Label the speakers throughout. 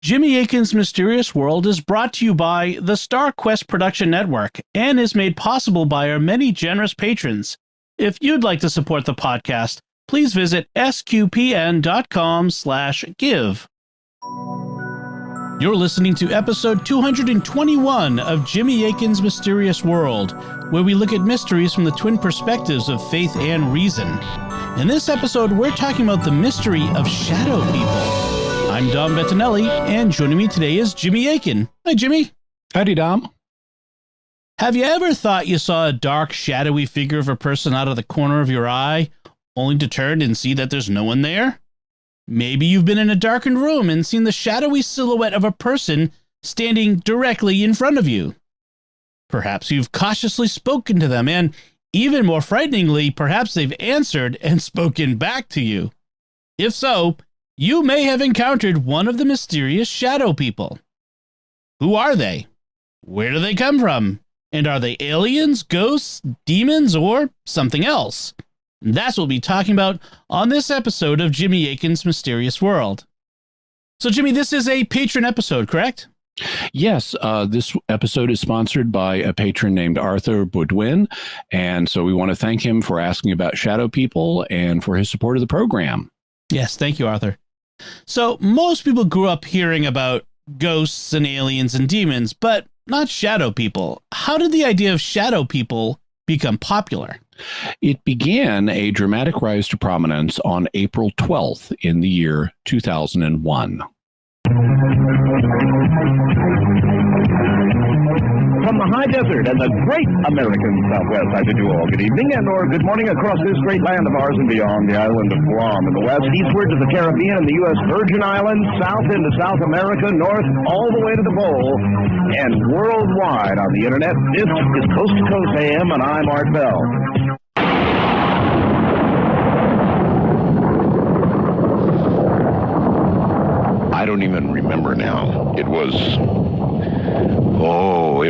Speaker 1: Jimmy Akin's Mysterious World is brought to you by the Star Quest Production Network and is made possible by our many generous patrons. If you'd like to support the podcast, please visit sqpn.com/give. You're listening to episode 221 of Jimmy Akin's Mysterious World, where we look at mysteries from the twin perspectives of faith and reason. In this episode, we're talking about the mystery of shadow people. I'm Dom Bettinelli, and joining me today is Jimmy Akin. Hi, Jimmy.
Speaker 2: Howdy, Dom.
Speaker 1: Have you ever thought you saw a dark, shadowy figure of a person out of the corner of your eye, only to turn and see that there's no one there? Maybe you've been in a darkened room and seen the shadowy silhouette of a person standing directly in front of you. Perhaps you've cautiously spoken to them, and even more frighteningly, perhaps they've answered and spoken back to you. If so, you may have encountered one of the mysterious shadow people. Who are they? Where do they come from? And are they aliens, ghosts, demons, or something else? That's what we'll be talking about on this episode of Jimmy Akin's Mysterious World. So, Jimmy, this is a patron episode, correct?
Speaker 2: Yes, this episode is sponsored by a patron named Arthur Baudouin, and so we want to thank him for asking about shadow people and for his support of the program.
Speaker 1: Yes, thank you, Arthur. So, most people grew up hearing about ghosts and aliens and demons, but not shadow people. How did the idea of shadow people become popular?
Speaker 2: It began a dramatic rise to prominence on April 12th in the year 2001.
Speaker 3: From the high desert and the great American Southwest, I bid you all good evening and or good morning across this great land of ours and beyond the island of Guam in the west, eastward to the Caribbean and the U.S. Virgin Islands, south into South America, north all the way to the pole, and worldwide on the internet. This is Coast to Coast AM, and I'm Art Bell.
Speaker 4: I don't even remember now. It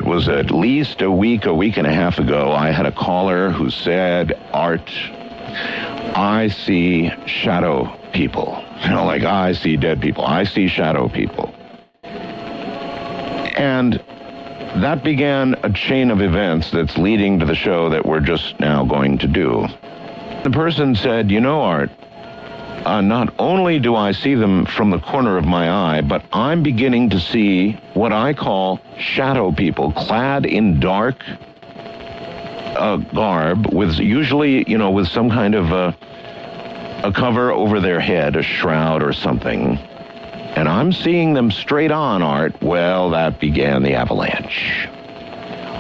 Speaker 4: was at least a week and a half ago, I had a caller who said, Art, I see shadow people. You know, like I see dead people. I see shadow people. And that began a chain of events that's leading to the show that we're just now going to do. The person said, you know, Art, not only do I see them from the corner of my eye, but I'm beginning to see what I call shadow people, clad in dark garb, with usually, you know, with some kind of a cover over their head, a shroud or something. And I'm seeing them straight on, Art. Well, that began the avalanche.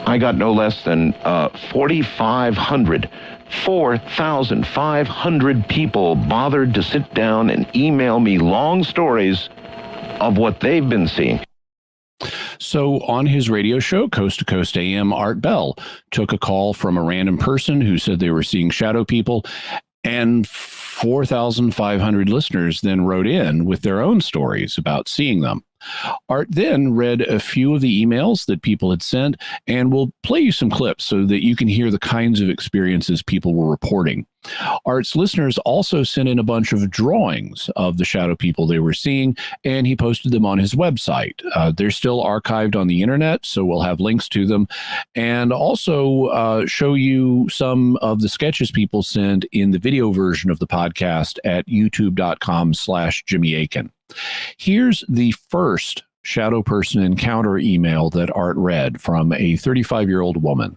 Speaker 4: I got no less than 4,500 people bothered to sit down and email me long stories of what they've been seeing.
Speaker 2: So on his radio show, Coast to Coast AM, Art Bell took a call from a random person who said they were seeing shadow people, and 4,500 listeners then wrote in with their own stories about seeing them. Art then read a few of the emails that people had sent, and we'll play you some clips so that you can hear the kinds of experiences people were reporting. Art's listeners also sent in a bunch of drawings of the shadow people they were seeing, and he posted them on his website. They're still archived on the internet, so we'll have links to them, and also show you some of the sketches people send in the video version of the podcast at youtube.com/Jimmy Akin. Here's the first shadow person encounter email that Art read from a 35-year-old woman.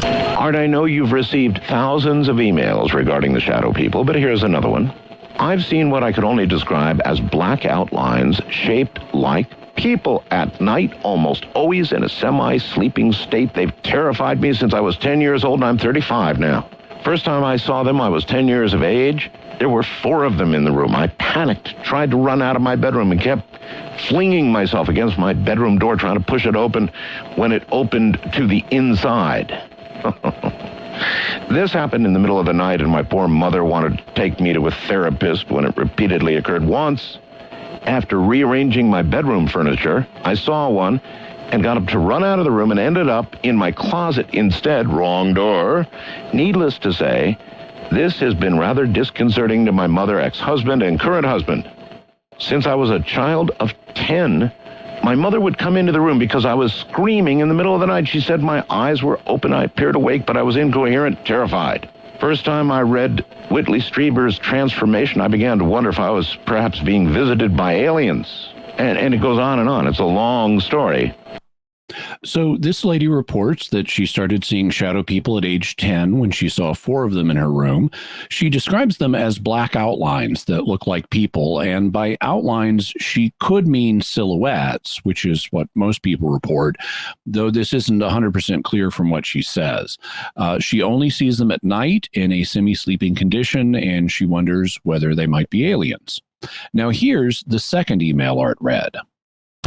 Speaker 4: Art, I know you've received thousands of emails regarding the shadow people, but here's another one. I've seen what I could only describe as black outlines shaped like people at night, almost always in a semi-sleeping state. They've terrified me since I was 10 years old, and I'm 35 now. First time I saw them, I was 10 years of age. There were 4 of them in the room. I panicked, tried to run out of my bedroom, and kept flinging myself against my bedroom door, trying to push it open when it opened to the inside. This happened in the middle of the night, and my poor mother wanted to take me to a therapist when it repeatedly occurred. Once, after rearranging my bedroom furniture, I saw one and got up to run out of the room and ended up in my closet instead. Wrong door. Needless to say, this has been rather disconcerting to my mother, ex-husband, and current husband. Since I was a child of 10, my mother would come into the room because I was screaming in the middle of the night. She said my eyes were open. I appeared awake, but I was incoherent, terrified. First time I read Whitley Strieber's Transformation, I began to wonder if I was perhaps being visited by aliens. And it goes on and on. It's a long story.
Speaker 2: So this lady reports that she started seeing shadow people at age 10 when she saw 4 of them in her room. She describes them as black outlines that look like people, and by outlines, she could mean silhouettes, which is what most people report, though this isn't 100% clear from what she says. She only sees them at night in a semi-sleeping condition, and she wonders whether they might be aliens. Now here's the second email Art read.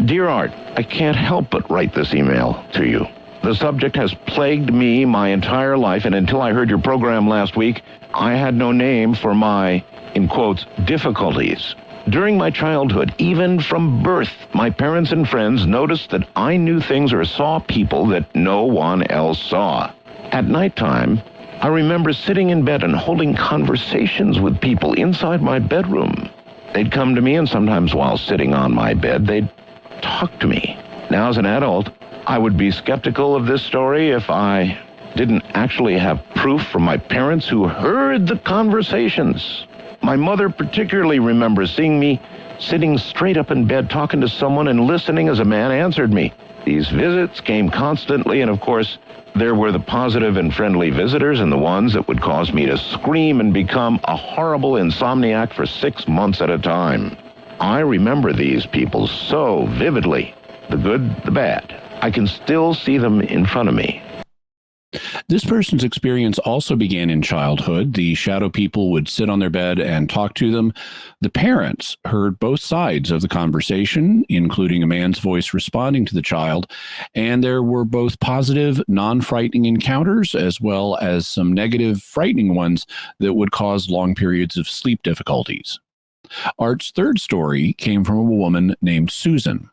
Speaker 4: Dear Art, I can't help but write this email to you. The subject has plagued me my entire life, and until I heard your program last week, I had no name for my, in quotes, difficulties. During my childhood, even from birth, my parents and friends noticed that I knew things or saw people that no one else saw. At nighttime, I remember sitting in bed and holding conversations with people inside my bedroom. They'd come to me, and sometimes while sitting on my bed, they'd talk to me. Now, as an adult, I would be skeptical of this story if I didn't actually have proof from my parents who heard the conversations. My mother particularly remembers seeing me sitting straight up in bed talking to someone and listening as a man answered me. These visits came constantly, and of course, there were the positive and friendly visitors and the ones that would cause me to scream and become a horrible insomniac for 6 months at a time. I remember these people so vividly, the good, the bad. I can still see them in front of me.
Speaker 2: This person's experience also began in childhood. The shadow people would sit on their bed and talk to them. The parents heard both sides of the conversation, including a man's voice responding to the child, and there were both positive, non-frightening encounters as well as some negative, frightening ones that would cause long periods of sleep difficulties. Art's third story came from a woman named Susan.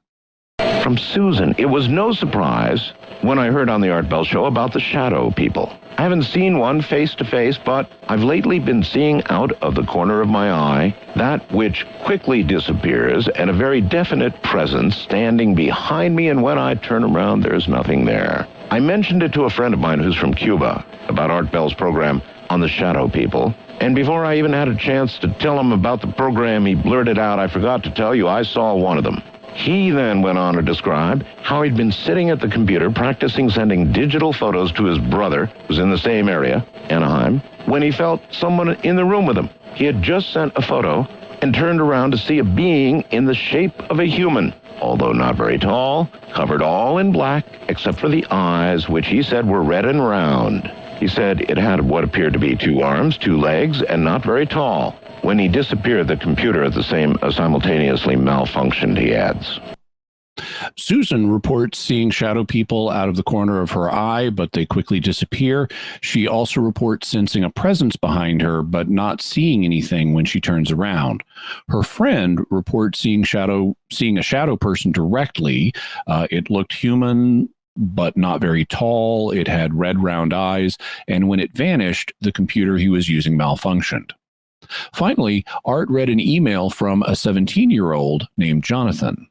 Speaker 4: From Susan, it was no surprise when I heard on the Art Bell Show about the shadow people. I haven't seen one face to face, but I've lately been seeing out of the corner of my eye that which quickly disappears and a very definite presence standing behind me, and when I turn around, there's nothing there. I mentioned it to a friend of mine who's from Cuba about Art Bell's program on the shadow people, and before I even had a chance to tell him about the program, he blurted out, "I forgot to tell you, I saw one of them." He then went on to describe how he'd been sitting at the computer practicing sending digital photos to his brother, who was in the same area, Anaheim, when he felt someone in the room with him. He had just sent a photo and turned around to see a being in the shape of a human, although not very tall, covered all in black, except for the eyes, which he said were red and round. He said it had what appeared to be 2 arms, 2 legs, and not very tall. When he disappeared, the computer at the same simultaneously malfunctioned, he adds.
Speaker 2: Susan reports seeing shadow people out of the corner of her eye, but they quickly disappear. She also reports sensing a presence behind her, but not seeing anything when she turns around. Her friend reports seeing a shadow person directly. It looked human, but not very tall. It had red round eyes, and when it vanished, the computer he was using malfunctioned. Finally, Art read an email from a 17-year-old named Jonathan.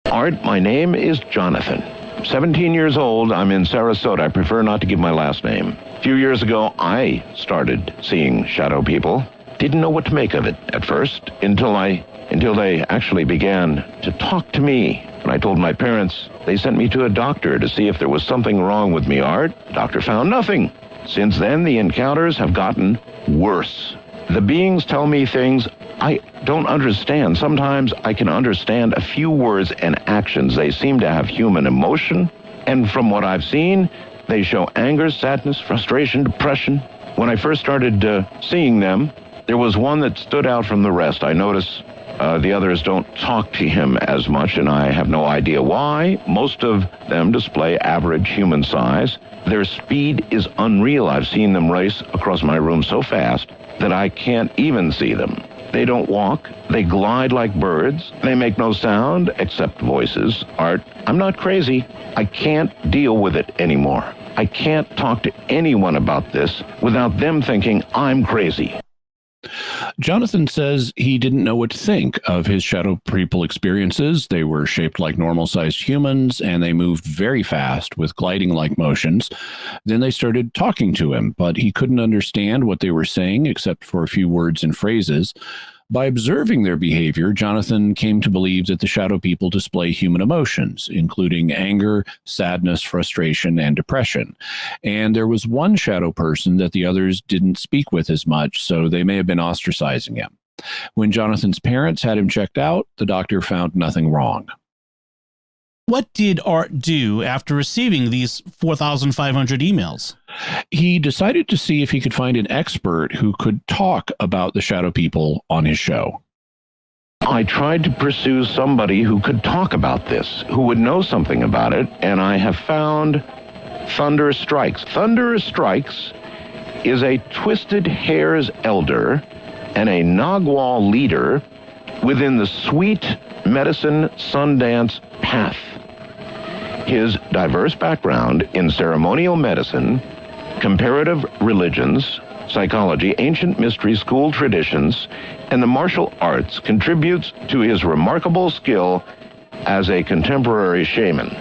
Speaker 4: Art, my name is Jonathan. 17 years old, I'm in Sarasota. I prefer not to give my last name. A few years ago, I started seeing shadow people. Didn't know what to make of it at first until they actually began to talk to me. When I told my parents, they sent me to a doctor to see if there was something wrong with me, Art. The doctor found nothing. Since then, the encounters have gotten worse. The beings tell me things I don't understand. Sometimes I can understand a few words and actions. They seem to have human emotion. And from what I've seen, they show anger, sadness, frustration, depression. When I first started seeing them, there was one that stood out from the rest. I notice the others don't talk to him as much, and I have no idea why. Most of them display average human size. Their speed is unreal. I've seen them race across my room so fast that I can't even see them. They don't walk. They glide like birds. They make no sound except voices. Art, I'm not crazy. I can't deal with it anymore. I can't talk to anyone about this without them thinking I'm crazy.
Speaker 2: Jonathan says he didn't know what to think of his shadow people experiences. They were shaped like normal-sized humans, and they moved very fast with gliding-like motions. Then they started talking to him, but he couldn't understand what they were saying except for a few words and phrases. By observing their behavior, Jonathan came to believe that the shadow people display human emotions, including anger, sadness, frustration, and depression. And there was one shadow person that the others didn't speak with as much, so they may have been ostracizing him. When Jonathan's parents had him checked out, the doctor found nothing wrong.
Speaker 1: What did Art do after receiving these 4,500 emails?
Speaker 2: He decided to see if he could find an expert who could talk about the shadow people on his show.
Speaker 4: I tried to pursue somebody who could talk about this, who would know something about it, and I have found Thunder Strikes. Thunder Strikes is a Twisted Hair's elder and a Nagual leader within the Sweet Medicine Sundance path. His diverse background in ceremonial medicine, comparative religions, psychology, ancient mystery school traditions, and the martial arts contributes to his remarkable skill as a contemporary shaman.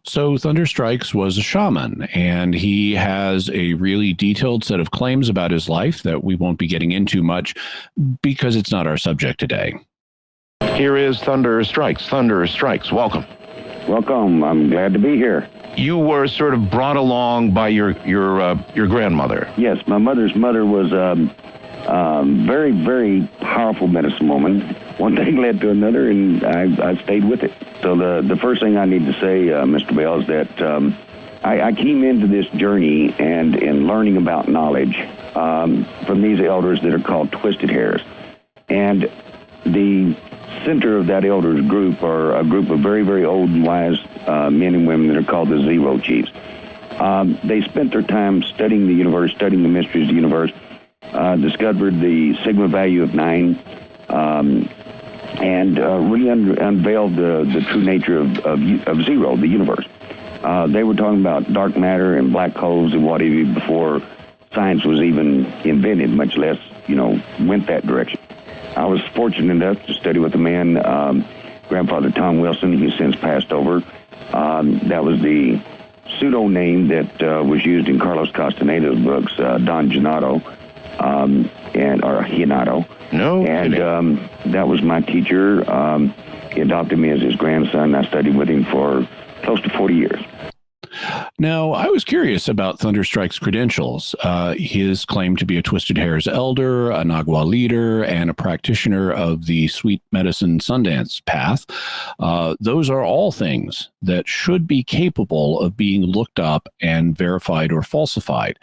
Speaker 2: So Thunder Strikes was a shaman, and he has a really detailed set of claims about his life that we won't be getting into much because it's not our subject today.
Speaker 4: Here is Thunder Strikes. Thunder Strikes, welcome.
Speaker 5: Welcome. I'm glad to be here.
Speaker 4: You were sort of brought along by your grandmother.
Speaker 5: Yes, my mother's mother was very, very powerful medicine woman. One thing led to another, and I stayed with it. So the first thing I need to say, Mr. Bell, is that I came into this journey and in learning about knowledge from these elders that are called Twisted Hairs. And the center of that elders group are a group of very, very old and wise men and women that are called the Zero Chiefs. They spent their time studying the universe, studying the mysteries of the universe, discovered the sigma value of 9, and really unveiled the true nature of zero, the universe. They were talking about dark matter and black holes and what have you before science was even invented, much less, went that direction. I was fortunate enough to study with a man, Grandfather Tom Wilson. He's since passed over. That was the pseudo name that was used in Carlos Castaneda's books, Don Gennaro, or Hinato.
Speaker 4: No.
Speaker 5: And that was my teacher. He adopted me as his grandson. I studied with him for close to 40 years.
Speaker 2: Now, I was curious about Thunderstrike's credentials. His claim to be a Twisted Hair's elder, a Nagua leader, and a practitioner of the Sweet Medicine Sundance path. Those are all things that should be capable of being looked up and verified or falsified.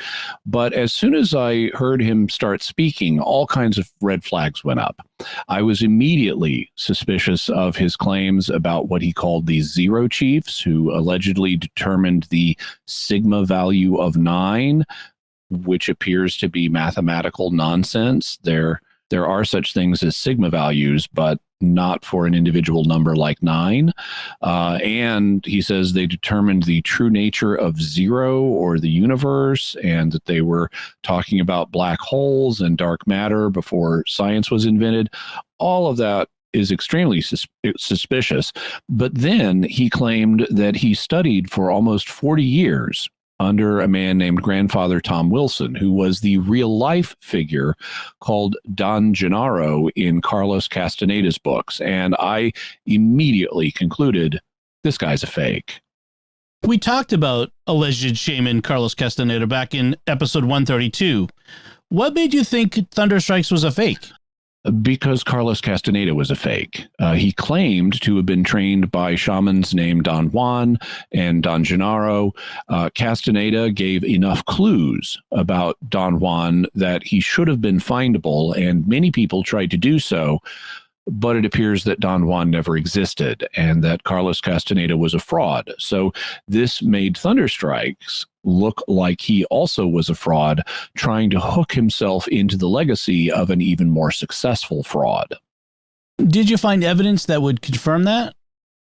Speaker 2: But as soon as I heard him start speaking, all kinds of red flags went up. I was immediately suspicious of his claims about what he called the Zero Chiefs, who allegedly determined the sigma value of 9, which appears to be mathematical nonsense. There are such things as sigma values, but not for an individual number like 9. And he says they determined the true nature of zero or the universe, and that they were talking about black holes and dark matter before science was invented. All of that is extremely suspicious. But then he claimed that he studied for almost 40 years under a man named Grandfather Tom Wilson, who was the real-life figure called Don Gennaro in Carlos Castaneda's books. And I immediately concluded, this guy's a fake.
Speaker 1: We talked about alleged shaman Carlos Castaneda back in episode 132. What made you think Thunderstrikes was a fake?
Speaker 2: Because Carlos Castaneda was a fake. He claimed to have been trained by shamans named Don Juan and Don Gennaro. Castaneda gave enough clues about Don Juan that he should have been findable, and many people tried to do so, but it appears that Don Juan never existed and that Carlos Castaneda was a fraud. So this made Thunderstrikes look like he also was a fraud, trying to hook himself into the legacy of an even more successful fraud.
Speaker 1: Did you find evidence that would confirm that?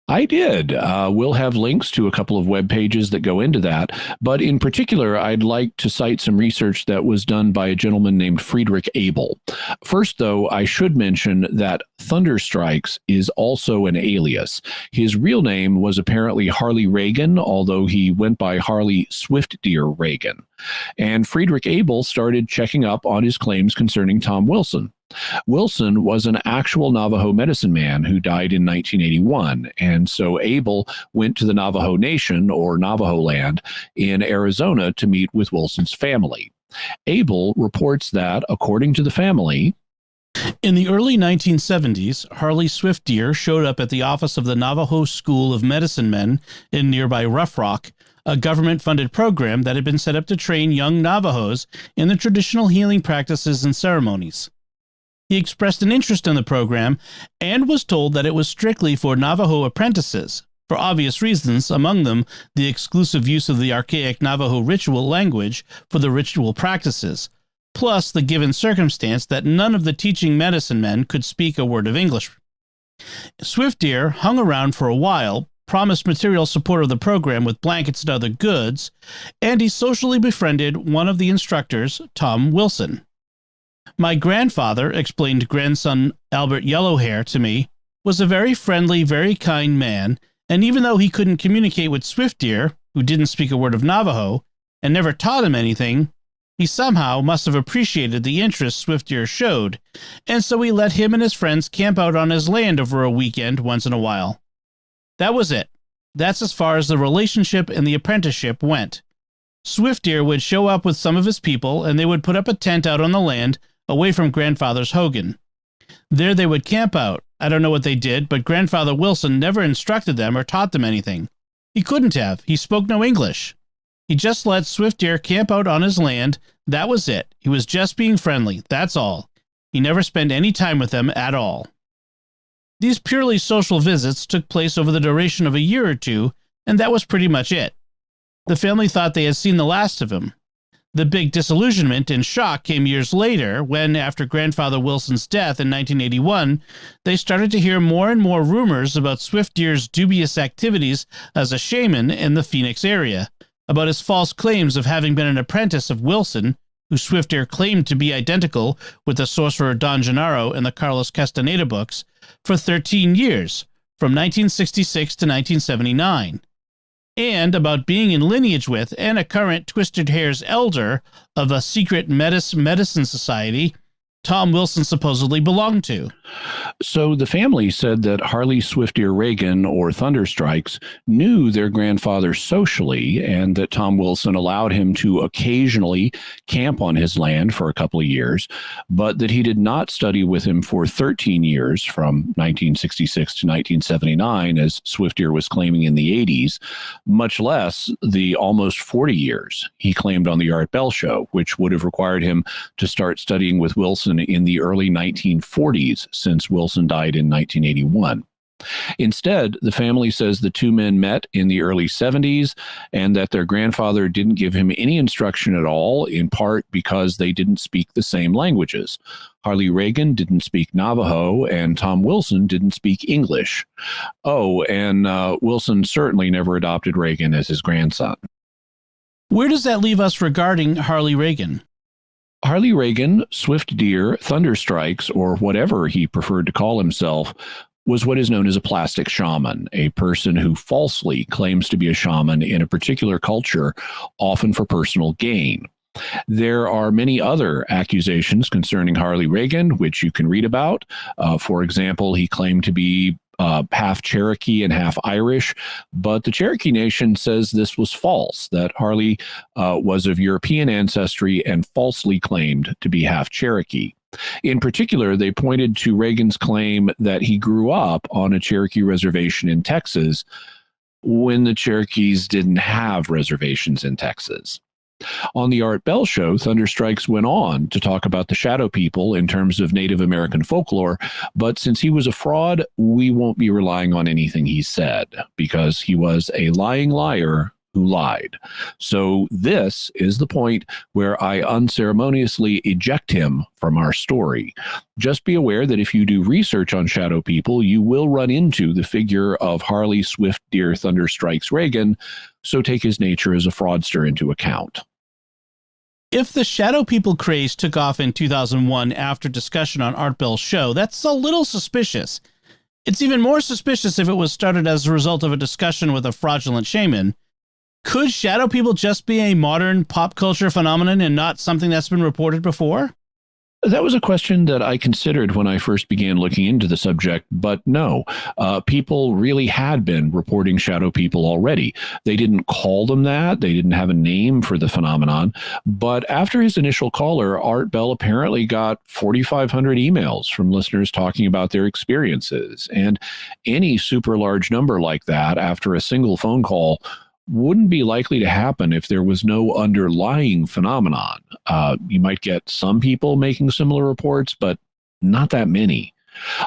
Speaker 2: I did. We'll have links to a couple of web pages that go into that. But in particular, I'd like to cite some research that was done by a gentleman named Friedrich Abel. First, though, I should mention that Thunderstrikes is also an alias. His real name was apparently Harley Reagan, although he went by Harley Swiftdeer Reagan. And Friedrich Abel started checking up on his claims concerning Tom Wilson. Wilson was an actual Navajo medicine man who died in 1981, and so Abel went to the Navajo Nation, or Navajo land, in Arizona to meet with Wilson's family. Abel reports that, according to the family,
Speaker 1: in the early 1970s, Harley Swiftdeer showed up at the office of the Navajo School of Medicine Men in nearby Rough Rock, a government-funded program that had been set up to train young Navajos in the traditional healing practices and ceremonies. He expressed an interest in the program and was told that it was strictly for Navajo apprentices, for obvious reasons, among them the exclusive use of the archaic Navajo ritual language for the ritual practices, plus the given circumstance that none of the teaching medicine men could speak a word of English. Swiftdeer hung around for a while, promised material support of the program with blankets and other goods, and he socially befriended one of the instructors, Tom Wilson. My grandfather, explained grandson Albert Yellowhair to me, was a very friendly, very kind man, and even though he couldn't communicate with Swiftdeer, who didn't speak a word of Navajo, and never taught him anything, he somehow must have appreciated the interest Swiftdeer showed, and so he let him and his friends camp out on his land over a weekend once in a while. That was it. That's as far as the relationship and the apprenticeship went. Swiftdeer would show up with some of his people, and they would put up a tent out on the land, away from grandfather's hogan. There they would camp out. I don't know what they did, but grandfather Wilson never instructed them or taught them anything. He couldn't have. He spoke no English. He just let Swiftdeer camp out on his land. That was it. He was just being friendly. That's all. He never spent any time with them at all. These purely social visits took place over the duration of a year or two, and that was pretty much it. The family thought they had seen the last of him. The big disillusionment and shock came years later when, after grandfather Wilson's death in 1981, they started to hear more and more rumors about Swiftdeer's dubious activities as a shaman in the Phoenix area, about his false claims of having been an apprentice of Wilson, who Swiftdeer claimed to be identical with the sorcerer Don Gennaro in the Carlos Castaneda books, for 13 years, from 1966 to 1979. And about being in lineage with and a current Twisted Hair's elder of a secret medicine society Tom Wilson supposedly belonged to.
Speaker 2: So the family said that Harley Swiftdeer Reagan, or Thunderstrikes, knew their grandfather socially, and that Tom Wilson allowed him to occasionally camp on his land for a couple of years, but that he did not study with him for 13 years, from 1966 to 1979, as Swiftdeer was claiming in the 80s, much less the almost 40 years he claimed on the Art Bell Show, which would have required him to start studying with Wilson in the early 1940s, since Wilson died in 1981. Instead, the family says the two men met in the early 70s and that their grandfather didn't give him any instruction at all, in part because they didn't speak the same languages. Harley Reagan didn't speak Navajo, and Tom Wilson didn't speak English. Oh, and Wilson certainly never adopted Reagan as his grandson.
Speaker 1: Where does that leave us regarding Harley Reagan?
Speaker 2: Harley Reagan, Swiftdeer, Thunderstrikes, or whatever he preferred to call himself, was what is known as a plastic shaman, a person who falsely claims to be a shaman in a particular culture, often for personal gain. There are many other accusations concerning Harley Reagan, which you can read about. For example, he claimed to be half Cherokee and half Irish, but the Cherokee Nation says this was false, that Harley was of European ancestry and falsely claimed to be half Cherokee. In particular, they pointed to Reagan's claim that he grew up on a Cherokee reservation in Texas when the Cherokees didn't have reservations in Texas. On the Art Bell Show, Thunderstrikes went on to talk about the shadow people in terms of Native American folklore, but since he was a fraud, we won't be relying on anything he said, because he was a lying liar who lied. So this is the point where I unceremoniously eject him from our story. Just be aware that if you do research on shadow people, you will run into the figure of Harley Swift Deer Thunder Strikes Reagan, so take his nature as a fraudster into account.
Speaker 1: If the shadow people craze took off in 2001 after discussion on Art Bell's show, that's a little suspicious. It's even more suspicious if it was started as a result of a discussion with a fraudulent shaman. Could shadow people just be a modern pop culture phenomenon and not something that's been reported before?
Speaker 2: That was a question that I considered when I first began looking into the subject, but no, people really had been reporting shadow people already. They didn't call them that. They didn't have a name for the phenomenon. But after his initial caller, Art Bell apparently got 4,500 emails from listeners talking about their experiences. And any super large number like that after a single phone call wouldn't be likely to happen if there was no underlying phenomenon. You might get some people making similar reports, but not that many.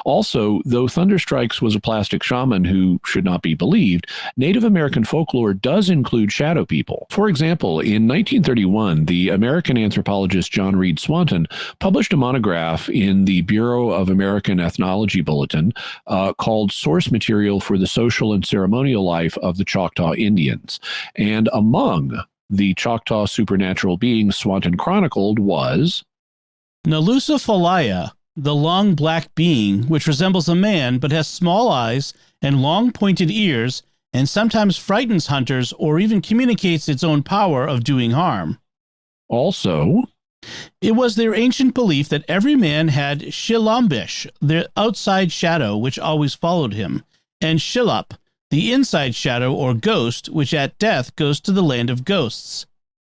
Speaker 2: Also, though Thunderstrikes was a plastic shaman who should not be believed, Native American folklore does include shadow people. For example, in 1931, the American anthropologist John Reed Swanton published a monograph in the Bureau of American Ethnology Bulletin called Source Material for the Social and Ceremonial Life of the Choctaw Indians. And among the Choctaw supernatural beings Swanton chronicled was
Speaker 1: Nalusafalaya, the long black being, which resembles a man but has small eyes and long pointed ears and sometimes frightens hunters or even communicates its own power of doing harm.
Speaker 2: Also,
Speaker 1: it was their ancient belief that every man had Shilambish, the outside shadow which always followed him, and Shillup, the inside shadow or ghost, which at death goes to the land of ghosts.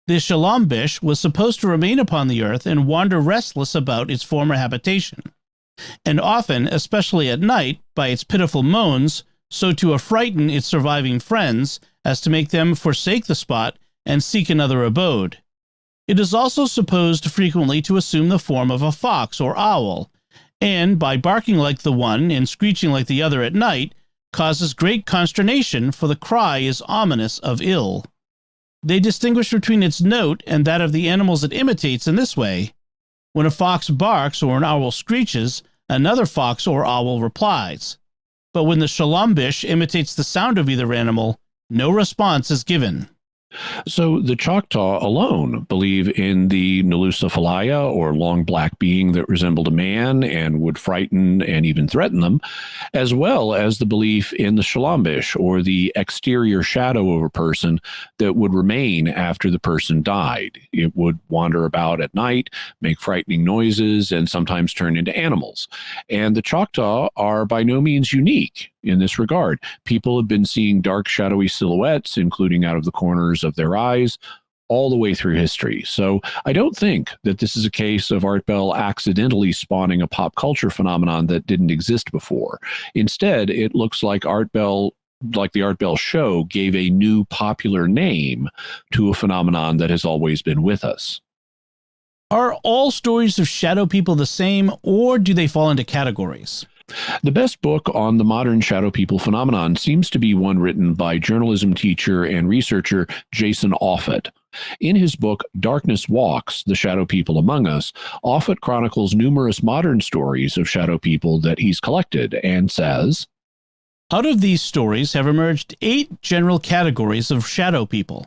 Speaker 1: The Shilambish was supposed to remain upon the earth and wander restless about its former habitation, and often, especially at night, by its pitiful moans, so to affrighten its surviving friends as to make them forsake the spot and seek another abode. It is also supposed frequently to assume the form of a fox or owl, and by barking like the one and screeching like the other at night, causes great consternation, for the cry is ominous of ill. They distinguish between its note and that of the animals it imitates in this way. When a fox barks or an owl screeches, another fox or owl replies. But when the Shilambish imitates the sound of either animal, no response is given.
Speaker 2: So the Choctaw alone believe in the Nalusafalaya, or long black being that resembled a man and would frighten and even threaten them, as well as the belief in the Shilambish, or the exterior shadow of a person that would remain after the person died. It would wander about at night, make frightening noises, and sometimes turn into animals. And the Choctaw are by no means unique in this regard. People have been seeing dark, shadowy silhouettes, including out of the corners of their eyes, all the way through history. So I don't think that this is a case of Art Bell accidentally spawning a pop culture phenomenon that didn't exist before. Instead, it looks like the Art Bell show gave a new popular name to a phenomenon that has always been with us.
Speaker 1: Are all stories of shadow people the same, or do they fall into categories?
Speaker 2: The best book on the modern shadow people phenomenon seems to be one written by journalism teacher and researcher Jason Offutt. In his book, Darkness Walks, The Shadow People Among Us, Offutt chronicles numerous modern stories of shadow people that he's collected and says,
Speaker 1: out of these stories have emerged 8 general categories of shadow people: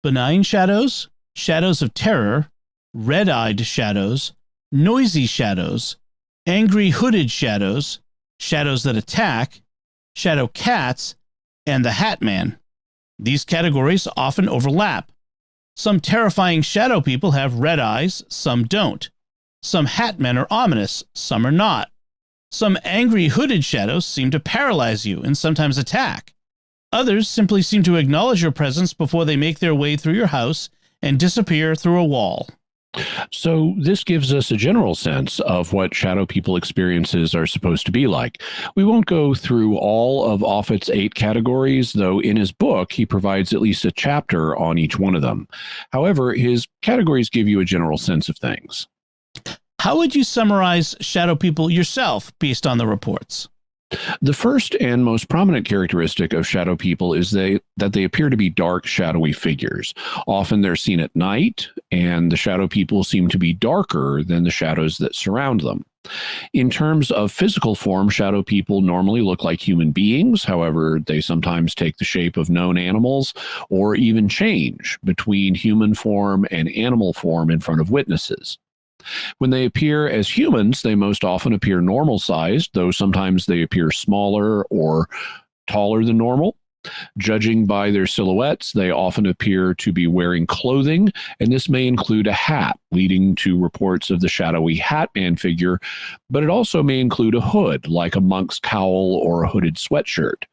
Speaker 1: benign shadows, shadows of terror, red-eyed shadows, noisy shadows, angry hooded shadows, shadows that attack, shadow cats, and the Hat Man. These categories often overlap. Some terrifying shadow people have red eyes, some don't. Some Hat Men are ominous, some are not. Some angry hooded shadows seem to paralyze you and sometimes attack. Others simply seem to acknowledge your presence before they make their way through your house and disappear through a wall.
Speaker 2: So this gives us a general sense of what shadow people experiences are supposed to be like. We won't go through all of Offutt's 8 categories, though in his book he provides at least a chapter on each one of them. However, his categories give you a general sense of things.
Speaker 1: How would you summarize shadow people yourself based on the reports?
Speaker 2: The first and most prominent characteristic of shadow people is that they appear to be dark, shadowy figures. Often they're seen at night, and the shadow people seem to be darker than the shadows that surround them. In terms of physical form, shadow people normally look like human beings. However, they sometimes take the shape of known animals or even change between human form and animal form in front of witnesses. When they appear as humans, they most often appear normal sized, though sometimes they appear smaller or taller than normal. Judging by their silhouettes, they often appear to be wearing clothing, and this may include a hat, leading to reports of the shadowy hat man figure, but it also may include a hood, like a monk's cowl or a hooded sweatshirt.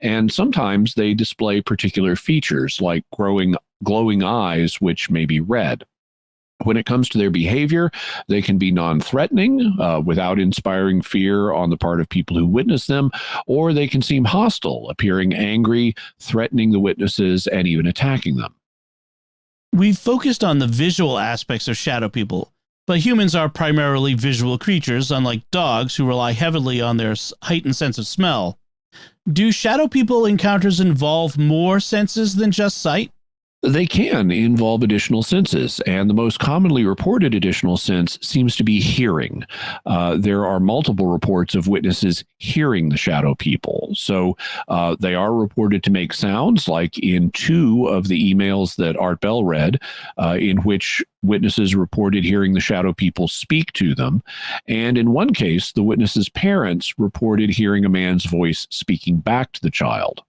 Speaker 2: And sometimes they display particular features, like glowing eyes, which may be red. When it comes to their behavior, they can be non-threatening without inspiring fear on the part of people who witness them, or they can seem hostile, appearing angry, threatening the witnesses, and even attacking them.
Speaker 1: We've focused on the visual aspects of shadow people, but humans are primarily visual creatures, unlike dogs who rely heavily on their heightened sense of smell. Do shadow people encounters involve more senses than just sight?
Speaker 2: They can involve additional senses, and the most commonly reported additional sense seems to be hearing. There are multiple reports of witnesses hearing the shadow people. So they are reported to make sounds, like in 2 of the emails that Art Bell read, in which witnesses reported hearing the shadow people speak to them. And in one case, the witness's parents reported hearing a man's voice speaking back to the child.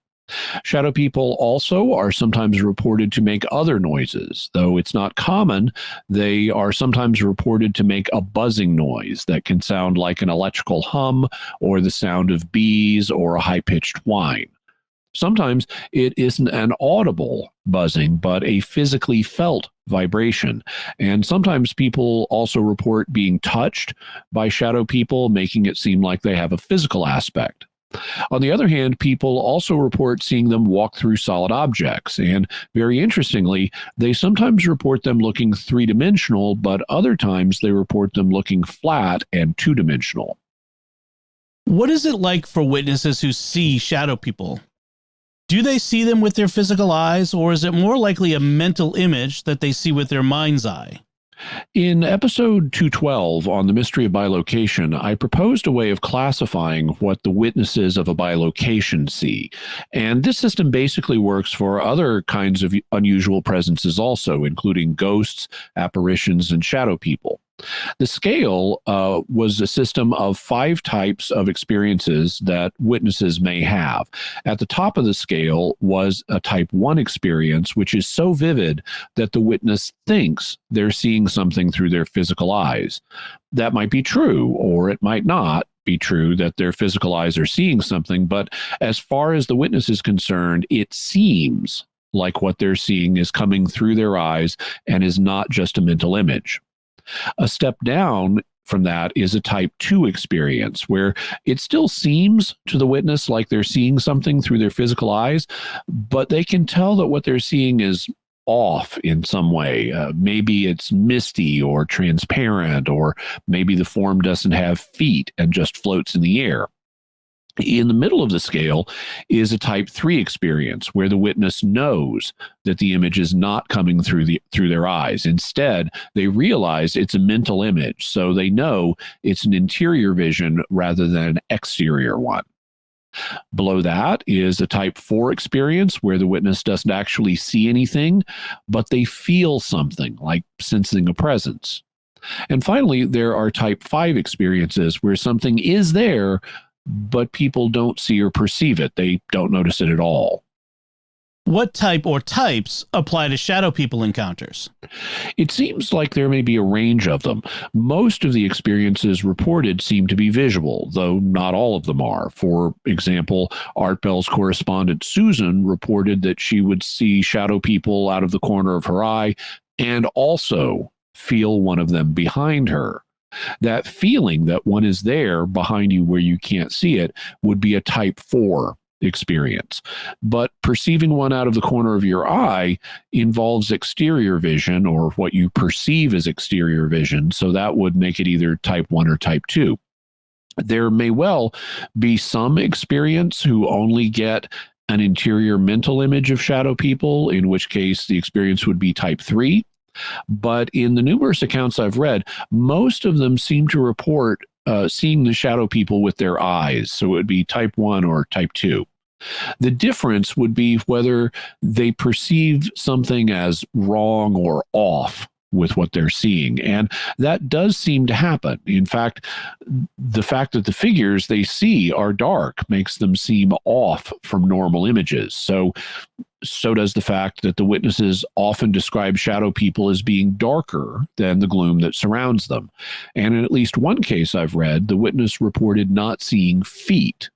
Speaker 2: Shadow people also are sometimes reported to make other noises. Though it's not common, they are sometimes reported to make a buzzing noise that can sound like an electrical hum or the sound of bees or a high-pitched whine. Sometimes it isn't an audible buzzing, but a physically felt vibration. And sometimes people also report being touched by shadow people, making it seem like they have a physical aspect. On the other hand, people also report seeing them walk through solid objects, and very interestingly, they sometimes report them looking three-dimensional, but other times they report them looking flat and two-dimensional.
Speaker 1: What is it like for witnesses who see shadow people? Do they see them with their physical eyes, or is it more likely a mental image that they see with their mind's eye?
Speaker 2: In episode 212 on the mystery of bilocation, I proposed a way of classifying what the witnesses of a bilocation see. And this system basically works for other kinds of unusual presences also, including ghosts, apparitions, and shadow people. The scale was a system of 5 types of experiences that witnesses may have. At the top of the scale was a type 1 experience, which is so vivid that the witness thinks they're seeing something through their physical eyes. That might be true, or it might not be true that their physical eyes are seeing something, but as far as the witness is concerned, it seems like what they're seeing is coming through their eyes and is not just a mental image. A step down from that is a type 2 experience, where it still seems to the witness like they're seeing something through their physical eyes, but they can tell that what they're seeing is off in some way. Maybe it's misty or transparent, or maybe the form doesn't have feet and just floats in the air. In the middle of the scale is a type 3 experience, where the witness knows that the image is not coming through their eyes. Instead, they realize it's a mental image, so they know it's an interior vision rather than an exterior one. Below that is a type 4 experience, where the witness doesn't actually see anything, but they feel something, like sensing a presence. And finally, there are type 5 experiences, where something is there, but people don't see or perceive it. They don't notice it at all.
Speaker 1: What type or types apply to shadow people encounters?
Speaker 2: It seems like there may be a range of them. Most of the experiences reported seem to be visual, though not all of them are. For example, Art Bell's correspondent Susan reported that she would see shadow people out of the corner of her eye and also feel one of them behind her. That feeling that one is there behind you where you can't see it would be a type 4 experience. But perceiving one out of the corner of your eye involves exterior vision, or what you perceive as exterior vision, so that would make it either type 1 or type 2. There may well be some experience who only get an interior mental image of shadow people, in which case the experience would be type 3. But in the numerous accounts I've read, most of them seem to report seeing the shadow people with their eyes. So it would be type 1 or type 2. The difference would be whether they perceive something as wrong or off with what they're seeing. And that does seem to happen. In fact, the fact that the figures they see are dark makes them seem off from normal images. So does the fact that the witnesses often describe shadow people as being darker than the gloom that surrounds them. And in at least one case I've read, the witness reported not seeing feet.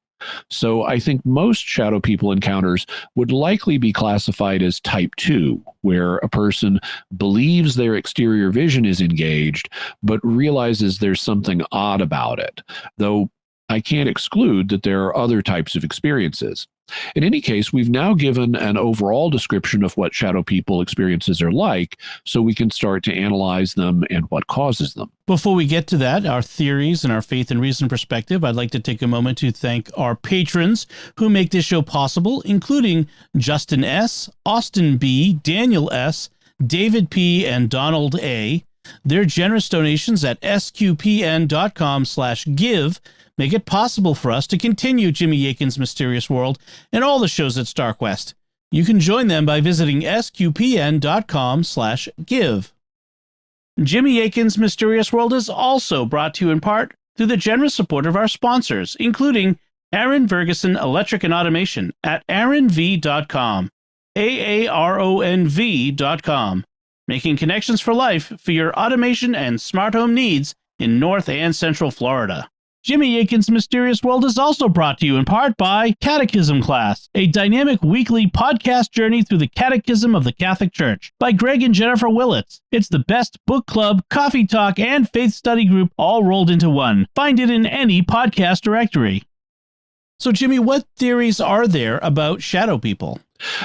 Speaker 2: So I think most shadow people encounters would likely be classified as type 2, where a person believes their exterior vision is engaged, but realizes there's something odd about it, though I can't exclude that there are other types of experiences. In any case, we've now given an overall description of what shadow people experiences are like, so we can start to analyze them and what causes them.
Speaker 1: Before we get to that, our theories and our faith and reason perspective, I'd like to take a moment to thank our patrons who make this show possible, including Justin S., Austin B., Daniel S., David P., and Donald A. Their generous donations at sqpn.com/give make it possible for us to continue Jimmy Akin's Mysterious World and all the shows at StarQuest. You can join them by visiting sqpn.com/give. Jimmy Akin's Mysterious World is also brought to you in part through the generous support of our sponsors, including Aaron Ferguson Electric and Automation at aaronv.com, AARONV.com, making connections for life for your automation and smart home needs in North and Central Florida. Jimmy Akin's Mysterious World is also brought to you in part by Catechism Class, a dynamic weekly podcast journey through the Catechism of the Catholic Church by Greg and Jennifer Willits. It's the best book club, coffee talk, and faith study group all rolled into one. Find it in any podcast directory. So, Jimmy, what theories are there about shadow people?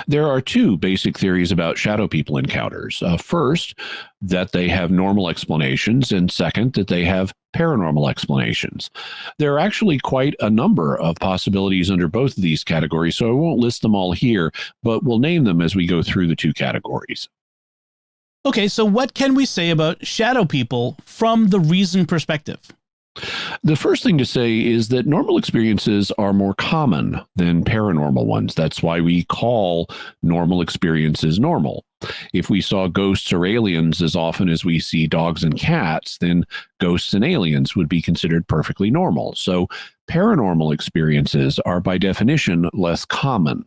Speaker 2: There are two basic theories about shadow people encounters. First, that they have normal explanations, and second, that they have paranormal explanations. There are actually quite a number of possibilities under both of these categories, so I won't list them all here, but we'll name them as we go through the two categories.
Speaker 1: Okay, so what can we say about shadow people from the reason perspective?
Speaker 2: The first thing to say is that normal experiences are more common than paranormal ones. That's why we call normal experiences normal. If we saw ghosts or aliens as often as we see dogs and cats, then ghosts and aliens would be considered perfectly normal. So paranormal experiences are by definition less common.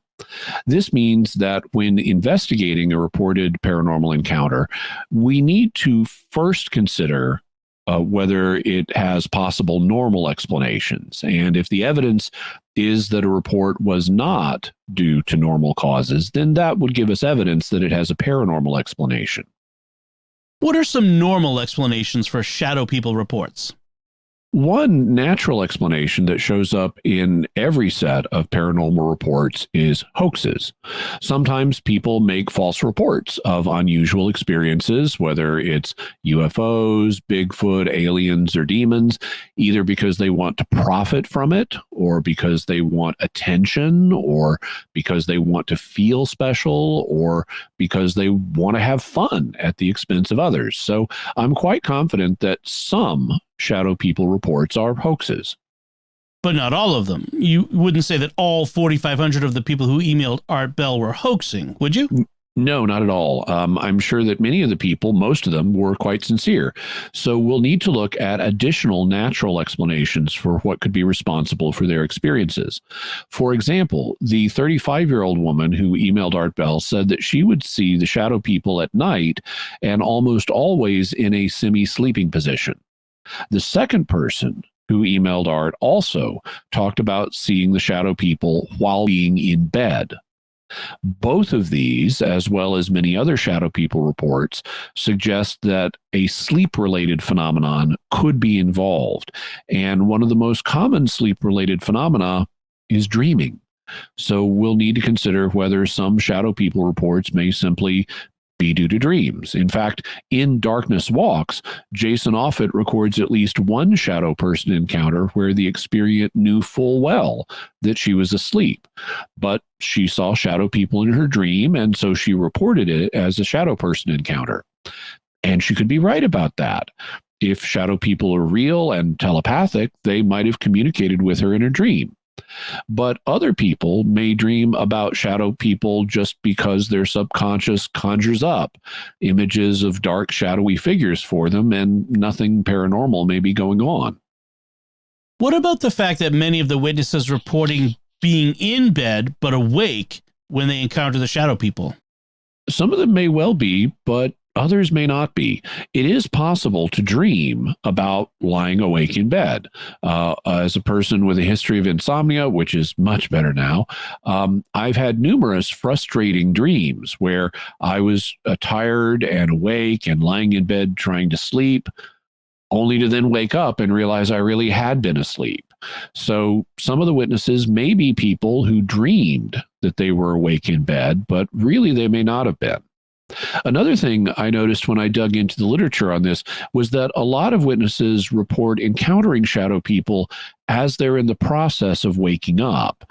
Speaker 2: This means that when investigating a reported paranormal encounter, we need to first consider whether it has possible normal explanations. And if the evidence is that a report was not due to normal causes, then that would give us evidence that it has a paranormal explanation.
Speaker 1: What are some normal explanations for shadow people reports?
Speaker 2: One natural explanation that shows up in every set of paranormal reports is hoaxes. Sometimes people make false reports of unusual experiences, whether it's UFOs, Bigfoot, aliens, or demons, either because they want to profit from it, or because they want attention, or because they want to feel special, or because they want to have fun at the expense of others. So I'm quite confident that some shadow people reports are hoaxes.
Speaker 1: But not all of them. You wouldn't say that all 4,500 of the people who emailed Art Bell were hoaxing, would you?
Speaker 2: No, not at all. I'm sure that many of the people, most of them, were quite sincere. So we'll need to look at additional natural explanations for what could be responsible for their experiences. For example, the 35-year-old woman who emailed Art Bell said that she would see the shadow people at night and almost always in a semi-sleeping position. The second person who emailed Art also talked about seeing the shadow people while being in bed. Both of these, as well as many other shadow people reports, suggest that a sleep-related phenomenon could be involved. And one of the most common sleep-related phenomena is dreaming. So we'll need to consider whether some shadow people reports may simply be due to dreams. In fact, in Darkness Walks, Jason Offutt records at least one shadow person encounter where the experient knew full well that she was asleep, but she saw shadow people in her dream, and so she reported it as a shadow person encounter. And she could be right about that. If shadow people are real and telepathic, they might have communicated with her in a dream. But other people may dream about shadow people just because their subconscious conjures up images of dark, shadowy figures for them, and nothing paranormal may be going on.
Speaker 1: What about the fact that many of the witnesses reporting being in bed but awake when they encounter the shadow people?
Speaker 2: Some of them may well be, but others may not be. It is possible to dream about lying awake in bed. As a person with a history of insomnia, which is much better now, I've had numerous frustrating dreams where I was tired and awake and lying in bed trying to sleep, only to then wake up and realize I really had been asleep. So some of the witnesses may be people who dreamed that they were awake in bed, but really they may not have been. Another thing I noticed when I dug into the literature on this was that a lot of witnesses report encountering shadow people as they're in the process of waking up.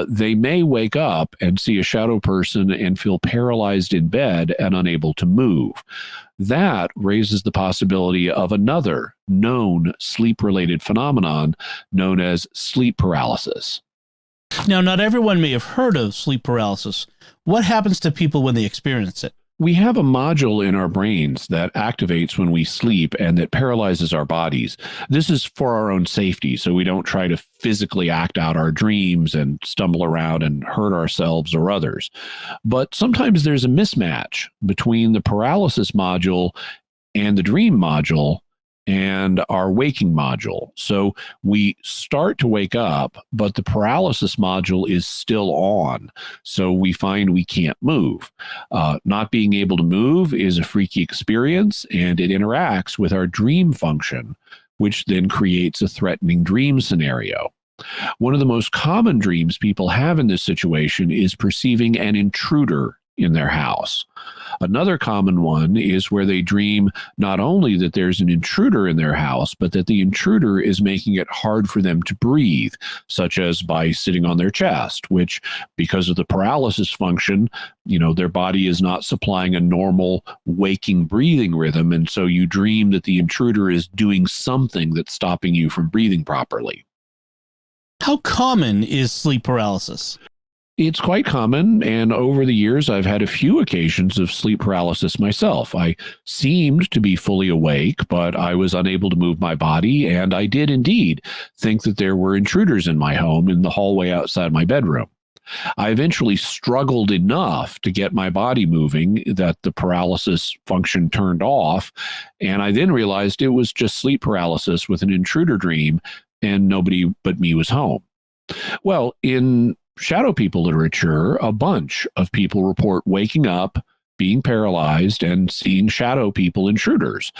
Speaker 2: They may wake up and see a shadow person and feel paralyzed in bed and unable to move. That raises the possibility of another known sleep-related phenomenon known as sleep paralysis.
Speaker 1: Now, not everyone may have heard of sleep paralysis. What happens to people when they experience it?
Speaker 2: We have a module in our brains that activates when we sleep and that paralyzes our bodies. This is for our own safety, so we don't try to physically act out our dreams and stumble around and hurt ourselves or others. But sometimes there's a mismatch between the paralysis module and the dream module and our waking module. So we start to wake up, but the paralysis module is still on. So we find we can't move. Not being able to move is a freaky experience, and it interacts with our dream function, which then creates a threatening dream scenario. One of the most common dreams people have in this situation is perceiving an intruder in their house. Another common one is where they dream not only that there's an intruder in their house, but that the intruder is making it hard for them to breathe, such as by sitting on their chest, which, because of the paralysis function, their body is not supplying a normal waking breathing rhythm. And so you dream that the intruder is doing something that's stopping you from breathing properly.
Speaker 1: How common is sleep paralysis?
Speaker 2: It's quite common, and over the years, I've had a few occasions of sleep paralysis myself. I seemed to be fully awake, but I was unable to move my body, and I did indeed think that there were intruders in my home in the hallway outside my bedroom. I eventually struggled enough to get my body moving that the paralysis function turned off, and I then realized it was just sleep paralysis with an intruder dream, and nobody but me was home. Well, in shadow people literature, a bunch of people report waking up, being paralyzed, and seeing shadow people intruders.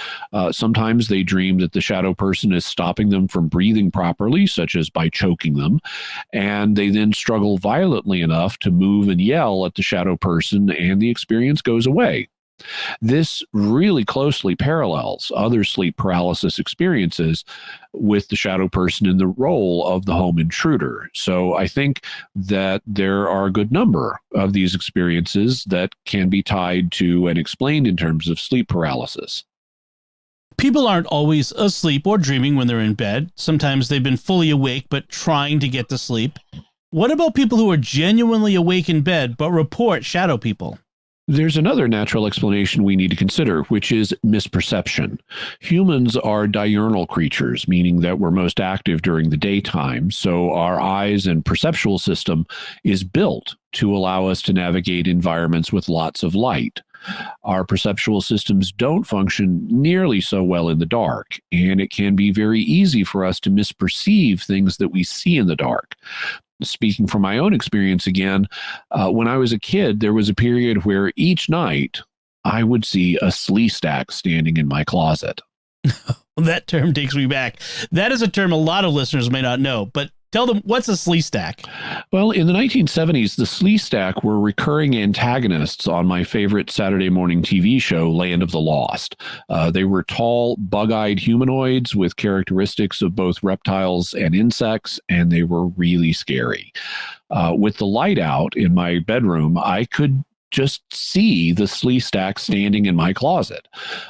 Speaker 2: Sometimes they dream that the shadow person is stopping them from breathing properly, such as by choking them, and they then struggle violently enough to move and yell at the shadow person, and the experience goes away. This really closely parallels other sleep paralysis experiences with the shadow person in the role of the home intruder. So I think that there are a good number of these experiences that can be tied to and explained in terms of sleep paralysis.
Speaker 1: People aren't always asleep or dreaming when they're in bed. Sometimes they've been fully awake but trying to get to sleep. What about people who are genuinely awake in bed but report shadow people?
Speaker 2: There's another natural explanation we need to consider, which is misperception. Humans are diurnal creatures, meaning that we're most active during the daytime, so our eyes and perceptual system is built to allow us to navigate environments with lots of light. Our perceptual systems don't function nearly so well in the dark, and it can be very easy for us to misperceive things that we see in the dark. Speaking from my own experience again, when I was a kid, there was a period where each night I would see a slee stack standing in my closet.
Speaker 1: That term takes me back. That is a term a lot of listeners may not know, but Tell them, what's a slee stack?
Speaker 2: Well, in the 1970s, the slee stack were recurring antagonists on my favorite Saturday morning TV show, Land of the Lost. They were tall, bug-eyed humanoids with characteristics of both reptiles and insects, and they were really scary. With the light out in my bedroom, I could just see the slee stack standing in my closet.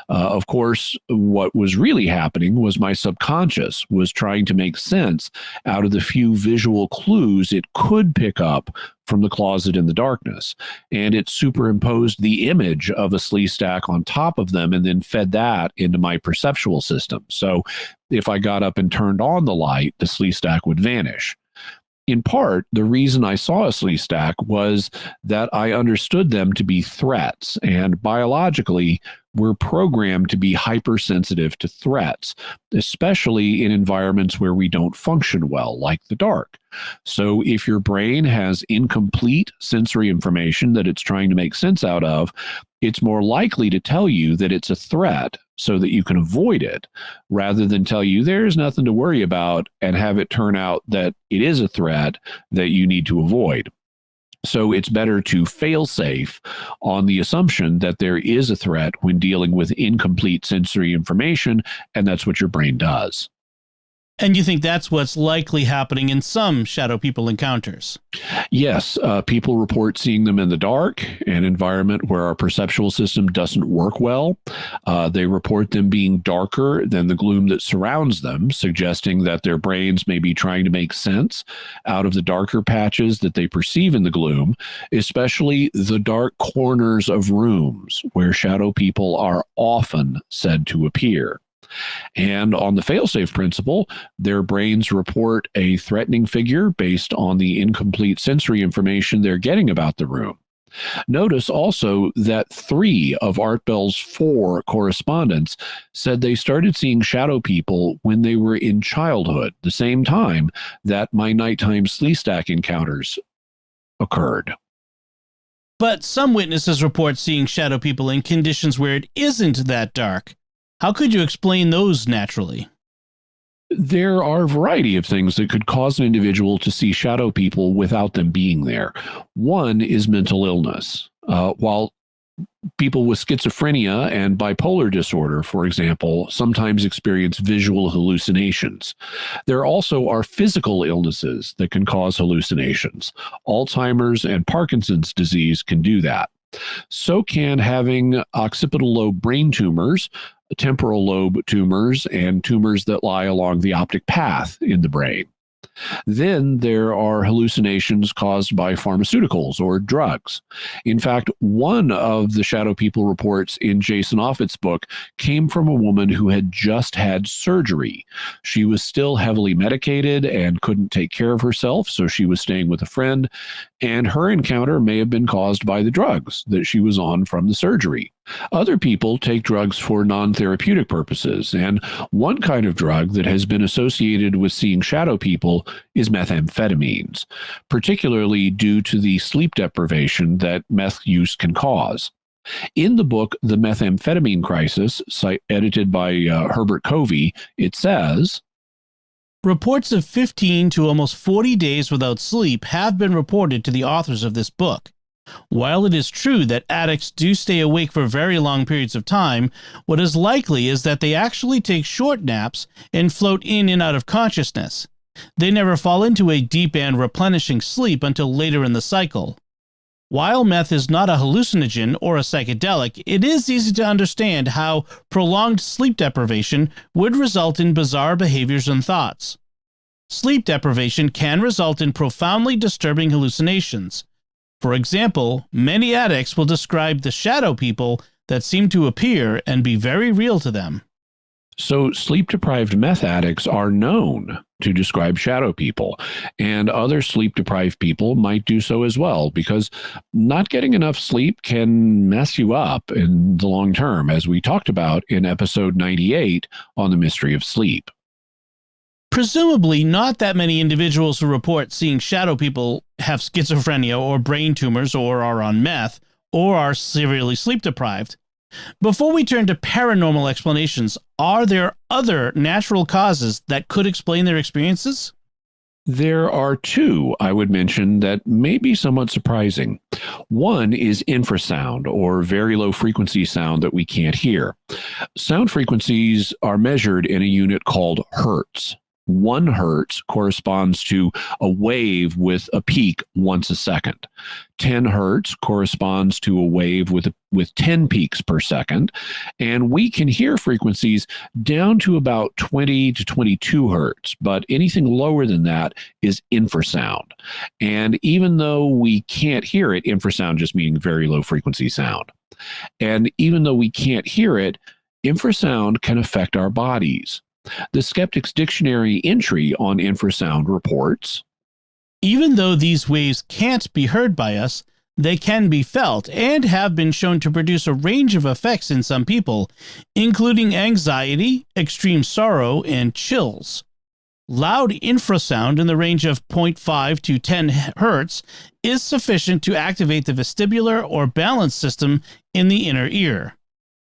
Speaker 2: Of course, what was really happening was my subconscious was trying to make sense out of the few visual clues it could pick up from the closet in the darkness. And it superimposed the image of a slee stack on top of them and then fed that into my perceptual system. So if I got up and turned on the light, the slee stack would vanish. In part, the reason I saw a slee stack was that I understood them to be threats, and biologically, we're programmed to be hypersensitive to threats, especially in environments where we don't function well, like the dark. So if your brain has incomplete sensory information that it's trying to make sense out of, it's more likely to tell you that it's a threat so that you can avoid it, rather than tell you there's nothing to worry about and have it turn out that it is a threat that you need to avoid. So it's better to fail safe on the assumption that there is a threat when dealing with incomplete sensory information, and that's what your brain does.
Speaker 1: And you think that's what's likely happening in some shadow people encounters?
Speaker 2: Yes, people report seeing them in the dark, an environment where our perceptual system doesn't work well. They report them being darker than the gloom that surrounds them, suggesting that their brains may be trying to make sense out of the darker patches that they perceive in the gloom, especially the dark corners of rooms where shadow people are often said to appear. And on the failsafe principle, their brains report a threatening figure based on the incomplete sensory information they're getting about the room. Notice also that 3 of Art Bell's 4 correspondents said they started seeing shadow people when they were in childhood, the same time that my nighttime slee stack encounters occurred.
Speaker 1: But some witnesses report seeing shadow people in conditions where it isn't that dark. How could you explain those naturally?
Speaker 2: There are a variety of things that could cause an individual to see shadow people without them being there. One is mental illness. While people with schizophrenia and bipolar disorder, for example, sometimes experience visual hallucinations, there also are physical illnesses that can cause hallucinations. Alzheimer's and Parkinson's disease can do that. So can having occipital lobe brain tumors, temporal lobe tumors, and tumors that lie along the optic path in the brain. Then there are hallucinations caused by pharmaceuticals or drugs. In fact, one of the shadow people reports in Jason Offutt's book came from a woman who had just had surgery. She was still heavily medicated and couldn't take care of herself, so she was staying with a friend, and her encounter may have been caused by the drugs that she was on from the surgery. Other people take drugs for non-therapeutic purposes, and one kind of drug that has been associated with seeing shadow people is methamphetamines, particularly due to the sleep deprivation that meth use can cause. In the book, The Methamphetamine Crisis, edited by Herbert Covey, it says,
Speaker 1: reports of 15 to almost 40 days without sleep have been reported to the authors of this book. While it is true that addicts do stay awake for very long periods of time, what is likely is that they actually take short naps and float in and out of consciousness. They never fall into a deep and replenishing sleep until later in the cycle. While meth is not a hallucinogen or a psychedelic, it is easy to understand how prolonged sleep deprivation would result in bizarre behaviors and thoughts. Sleep deprivation can result in profoundly disturbing hallucinations. For example, many addicts will describe the shadow people that seem to appear and be very real to them.
Speaker 2: So sleep-deprived meth addicts are known to describe shadow people, and other sleep-deprived people might do so as well, because not getting enough sleep can mess you up in the long term, as we talked about in episode 98 on the mystery of sleep.
Speaker 1: Presumably, not that many individuals who report seeing shadow people have schizophrenia or brain tumors or are on meth or are severely sleep deprived. Before we turn to paranormal explanations, are there other natural causes that could explain their experiences?
Speaker 2: There are two I would mention that may be somewhat surprising. One is infrasound, or very low frequency sound that we can't hear. Sound frequencies are measured in a unit called hertz. 1 hertz corresponds to a wave with a peak once a second. 10 hertz corresponds to a wave with 10 peaks per second. And we can hear frequencies down to about 20 to 22 hertz, but anything lower than that is infrasound. And even though we can't hear it, infrasound just meaning very low frequency sound. And even though we can't hear it, infrasound can affect our bodies. The Skeptic's Dictionary entry on infrasound reports,
Speaker 1: even though these waves can't be heard by us, they can be felt and have been shown to produce a range of effects in some people, including anxiety, extreme sorrow, and chills. Loud infrasound in the range of 0.5 to 10 hertz is sufficient to activate the vestibular or balance system in the inner ear.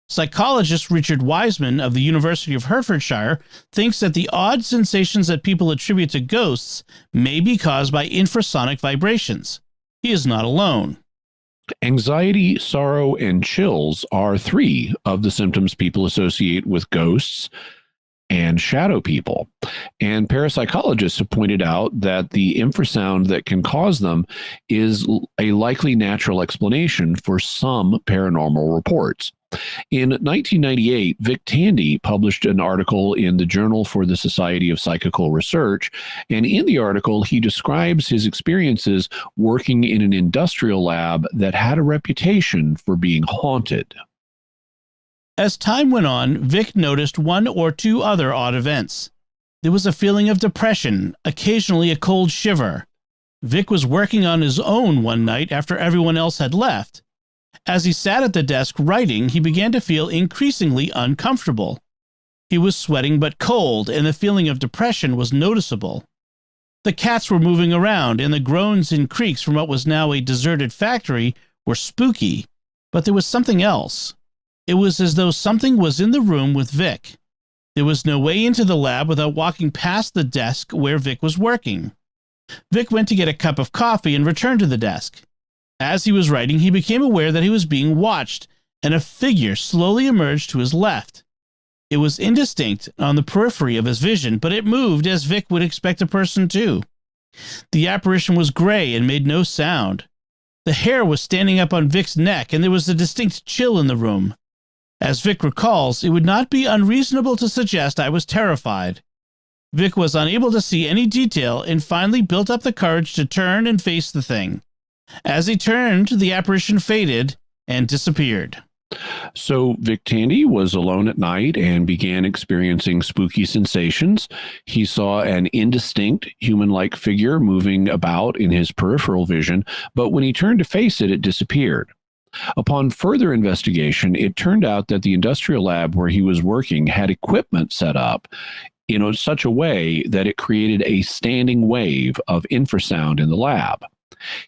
Speaker 1: Psychologist Richard Wiseman of the University of Hertfordshire thinks that the odd sensations that people attribute to ghosts may be caused by infrasonic vibrations. He is not alone.
Speaker 2: Anxiety, sorrow, and chills are 3 of the symptoms people associate with ghosts and shadow people. And parapsychologists have pointed out that the infrasound that can cause them is a likely natural explanation for some paranormal reports. In 1998, Vic Tandy published an article in the Journal for the Society of Psychical Research, and in the article, he describes his experiences working in an industrial lab that had a reputation for being haunted.
Speaker 1: As time went on, Vic noticed 1 or 2 other odd events. There was a feeling of depression, occasionally a cold shiver. Vic was working on his own one night after everyone else had left. As he sat at the desk writing, he began to feel increasingly uncomfortable. He was sweating but cold, and the feeling of depression was noticeable. The cats were moving around, and the groans and creaks from what was now a deserted factory were spooky. But there was something else. It was as though something was in the room with Vic. There was no way into the lab without walking past the desk where Vic was working. Vic went to get a cup of coffee and returned to the desk. As he was writing, he became aware that he was being watched, and a figure slowly emerged to his left. It was indistinct on the periphery of his vision, but it moved as Vic would expect a person to. The apparition was gray and made no sound. The hair was standing up on Vic's neck, and there was a distinct chill in the room. As Vic recalls, it would not be unreasonable to suggest I was terrified. Vic was unable to see any detail and finally built up the courage to turn and face the thing. As he turned, the apparition faded and disappeared.
Speaker 2: So Vic Tandy was alone at night and began experiencing spooky sensations. He saw an indistinct human-like figure moving about in his peripheral vision, but when he turned to face it, it disappeared. Upon further investigation, it turned out that the industrial lab where he was working had equipment set up in such a way that it created a standing wave of infrasound in the lab.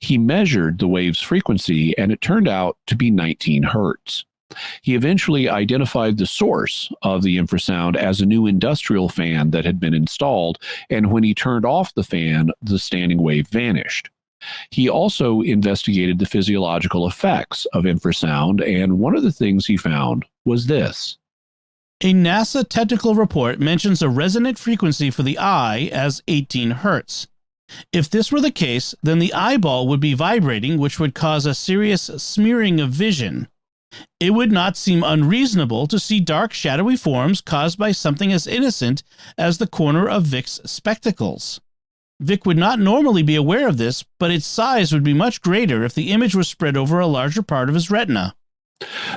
Speaker 2: He measured the wave's frequency, and it turned out to be 19 hertz. He eventually identified the source of the infrasound as a new industrial fan that had been installed, and when he turned off the fan, the standing wave vanished. He also investigated the physiological effects of infrasound, and one of the things he found was this.
Speaker 1: A NASA technical report mentions a resonant frequency for the eye as 18 hertz. If this were the case, then the eyeball would be vibrating, which would cause a serious smearing of vision. It would not seem unreasonable to see dark, shadowy forms caused by something as innocent as the corner of Vic's spectacles. Vic would not normally be aware of this, but its size would be much greater if the image was spread over a larger part of his retina.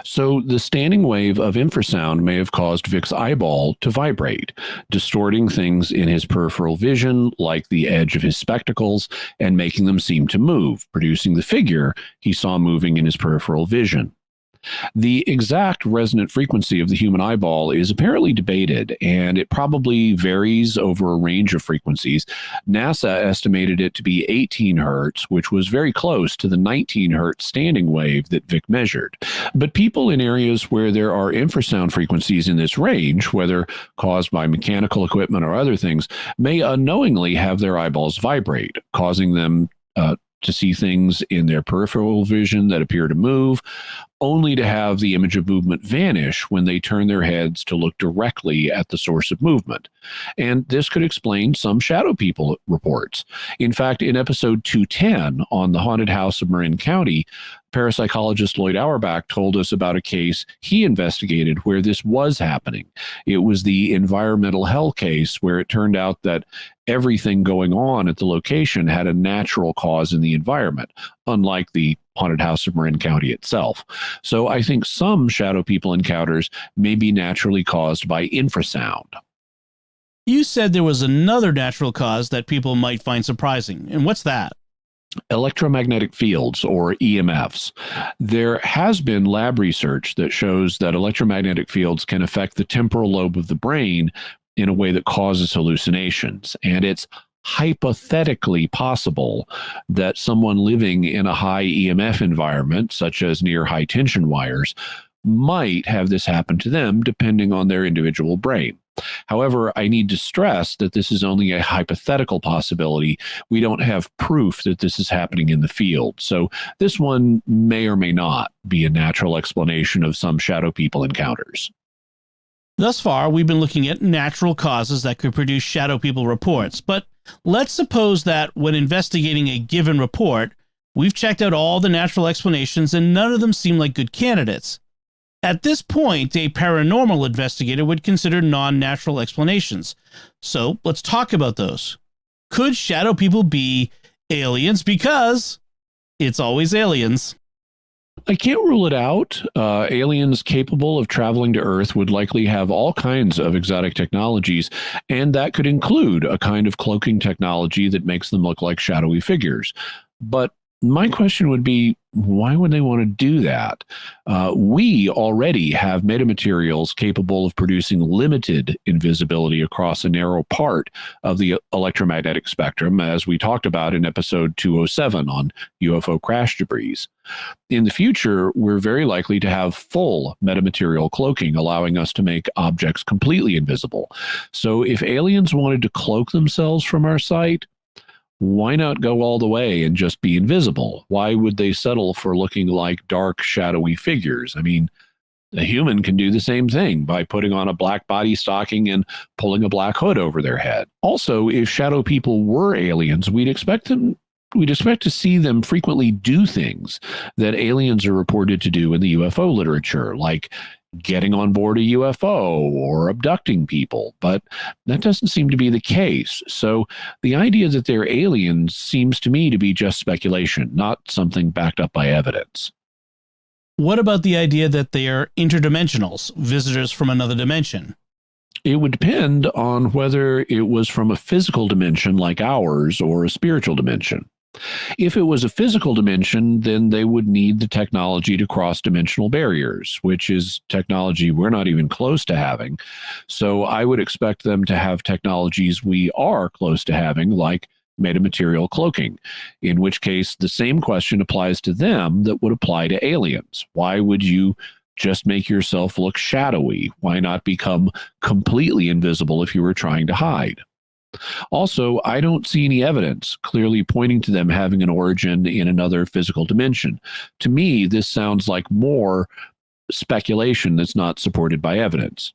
Speaker 2: So the standing wave of infrasound may have caused Vic's eyeball to vibrate, distorting things in his peripheral vision, like the edge of his spectacles, and making them seem to move, producing the figure he saw moving in his peripheral vision. The exact resonant frequency of the human eyeball is apparently debated, and it probably varies over a range of frequencies. NASA estimated it to be 18 hertz, which was very close to the 19 hertz standing wave that Vic measured. But people in areas where there are infrasound frequencies in this range, whether caused by mechanical equipment or other things, may unknowingly have their eyeballs vibrate, causing them to see things in their peripheral vision that appear to move, only to have the image of movement vanish when they turn their heads to look directly at the source of movement. And this could explain some shadow people reports. In fact, in episode 210 on the haunted house of Marin County, parapsychologist Lloyd Auerbach told us about a case he investigated where this was happening. It was the environmental hell case where it turned out that everything going on at the location had a natural cause in the environment, unlike the haunted house of Marin County itself. So I think some shadow people encounters may be naturally caused by infrasound.
Speaker 1: You said there was another natural cause that people might find surprising. And what's that?
Speaker 2: Electromagnetic fields, or EMFs. There has been lab research that shows that electromagnetic fields can affect the temporal lobe of the brain in a way that causes hallucinations. And it's hypothetically possible that someone living in a high EMF environment, such as near high tension wires, might have this happen to them depending on their individual brain. However, I need to stress that this is only a hypothetical possibility. We don't have proof that this is happening in the field. So this one may or may not be a natural explanation of some shadow people encounters.
Speaker 1: Thus far, we've been looking at natural causes that could produce shadow people reports. But let's suppose that when investigating a given report, we've checked out all the natural explanations and none of them seem like good candidates. At this point, a paranormal investigator would consider non-natural explanations. So let's talk about those. Could shadow people be aliens? Because it's always aliens.
Speaker 2: I can't rule it out. Aliens capable of traveling to Earth would likely have all kinds of exotic technologies, and that could include a kind of cloaking technology that makes them look like shadowy figures. But my question would be, why would they want to do that? We already have metamaterials capable of producing limited invisibility across a narrow part of the electromagnetic spectrum, as we talked about in episode 207 on UFO crash debris. In the future, we're very likely to have full metamaterial cloaking, allowing us to make objects completely invisible. So if aliens wanted to cloak themselves from our sight, why not go all the way and just be invisible? Why would they settle for looking like dark, shadowy figures? I mean, a human can do the same thing by putting on a black body stocking and pulling a black hood over their head. Also, if shadow people were aliens, we'd expect to see them frequently do things that aliens are reported to do in the UFO literature, like getting on board a UFO or abducting people, but that doesn't seem to be the case. So the idea that they're aliens seems to me to be just speculation, not something backed up by evidence.
Speaker 1: What about the idea that they are interdimensionals, visitors from another dimension?
Speaker 2: It would depend on whether it was from a physical dimension like ours or a spiritual dimension. If it was a physical dimension, then they would need the technology to cross dimensional barriers, which is technology we're not even close to having. So I would expect them to have technologies we are close to having, like metamaterial cloaking, in which case the same question applies to them that would apply to aliens. Why would you just make yourself look shadowy? Why not become completely invisible if you were trying to hide? Also, I don't see any evidence clearly pointing to them having an origin in another physical dimension. To me, this sounds like more speculation that's not supported by evidence.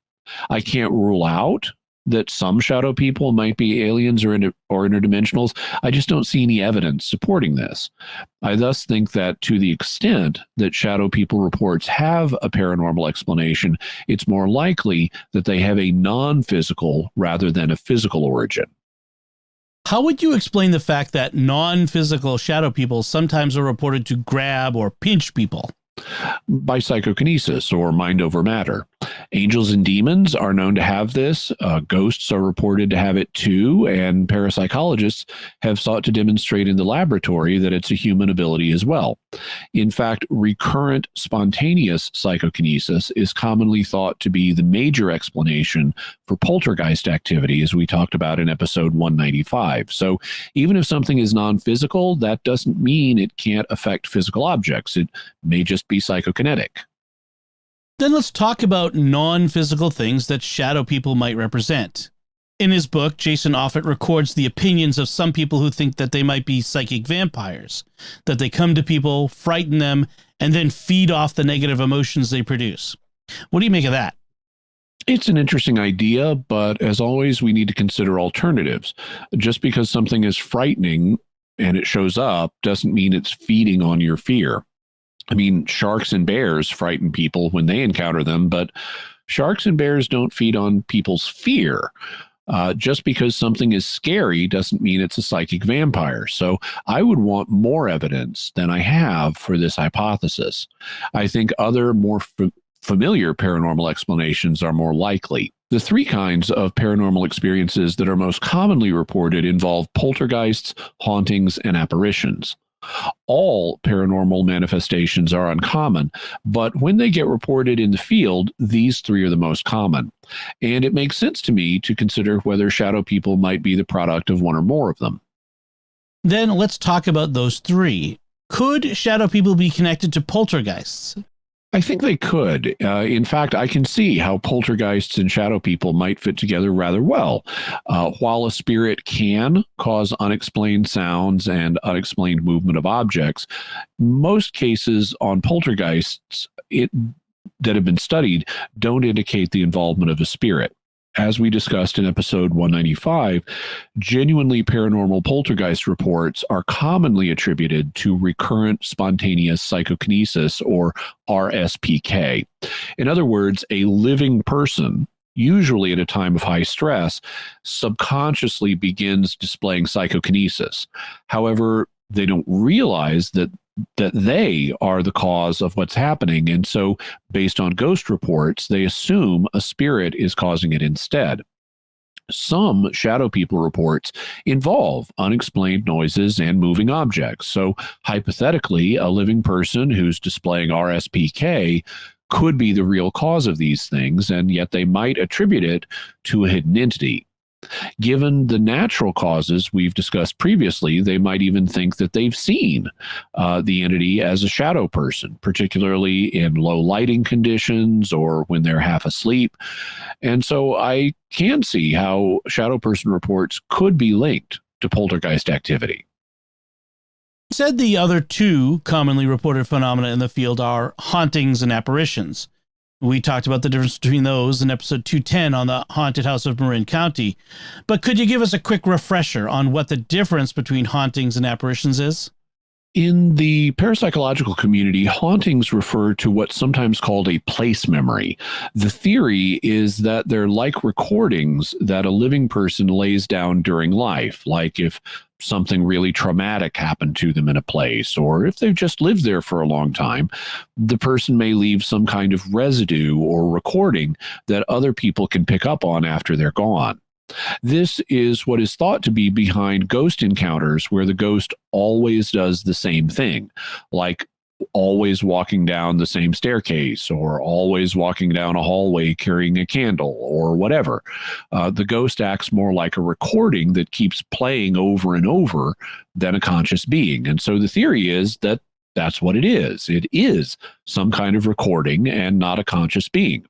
Speaker 2: I can't rule out that some shadow people might be aliens or interdimensionals. I just don't see any evidence supporting this. I thus think that to the extent that shadow people reports have a paranormal explanation, it's more likely that they have a non-physical rather than a physical origin.
Speaker 1: How would you explain the fact that non-physical shadow people sometimes are reported to grab or pinch people?
Speaker 2: by psychokinesis or mind over matter. Angels and demons are known to have this. Ghosts are reported to have it too, and parapsychologists have sought to demonstrate in the laboratory that it's a human ability as well. In fact, recurrent spontaneous psychokinesis is commonly thought to be the major explanation for poltergeist activity, as we talked about in episode 195. So even if something is non-physical, that doesn't mean it can't affect physical objects. It may just be psychokinetic.
Speaker 1: Then let's talk about non-physical things that shadow people might represent. In his book, Jason Offutt records the opinions of some people who think that they might be psychic vampires, that they come to people, frighten them, and then feed off the negative emotions they produce. What do you make of that?
Speaker 2: It's an interesting idea, but as always, we need to consider alternatives. Just because something is frightening and it shows up doesn't mean it's feeding on your fear. I mean, sharks and bears frighten people when they encounter them, but sharks and bears don't feed on people's fear. Just because something is scary doesn't mean it's a psychic vampire. So I would want more evidence than I have for this hypothesis. I think other more familiar paranormal explanations are more likely. The three kinds of paranormal experiences that are most commonly reported involve poltergeists, hauntings, and apparitions. All paranormal manifestations are uncommon, but when they get reported in the field, these three are the most common. And it makes sense to me to consider whether shadow people might be the product of one or more of them.
Speaker 1: Then let's talk about those three. Could shadow people be connected to poltergeists?
Speaker 2: I think they could. In fact, I can see how poltergeists and shadow people might fit together rather well. While a spirit can cause unexplained sounds and unexplained movement of objects, most cases on poltergeists that have been studied don't indicate the involvement of a spirit. As we discussed in episode 195, genuinely paranormal poltergeist reports are commonly attributed to recurrent spontaneous psychokinesis, or RSPK. In other words, a living person, usually at a time of high stress, subconsciously begins displaying psychokinesis. However, they don't realize that they are the cause of what's happening. And so, based on ghost reports, they assume a spirit is causing it instead. Some shadow people reports involve unexplained noises and moving objects. So, hypothetically, a living person who's displaying RSPK could be the real cause of these things, and yet they might attribute it to a hidden entity. Given the natural causes we've discussed previously, they might even think that they've seen the entity as a shadow person, particularly in low lighting conditions or when they're half asleep. And so I can see how shadow person reports could be linked to poltergeist activity.
Speaker 1: Said the other two commonly reported phenomena in the field are hauntings and apparitions. We talked about the difference between those in episode 210 on the haunted house of Marin County. But could you give us a quick refresher on what the difference between hauntings and apparitions is?
Speaker 2: In the parapsychological community, hauntings refer to what's sometimes called a place memory. The theory is that they're like recordings that a living person lays down during life, like if something really traumatic happened to them in a place, or if they've just lived there for a long time, the person may leave some kind of residue or recording that other people can pick up on after they're gone. This is what is thought to be behind ghost encounters, where the ghost always does the same thing, like always walking down the same staircase or always walking down a hallway carrying a candle or whatever. The ghost acts more like a recording that keeps playing over and over than a conscious being. And so the theory is that that's what it is. It is some kind of recording and not a conscious being.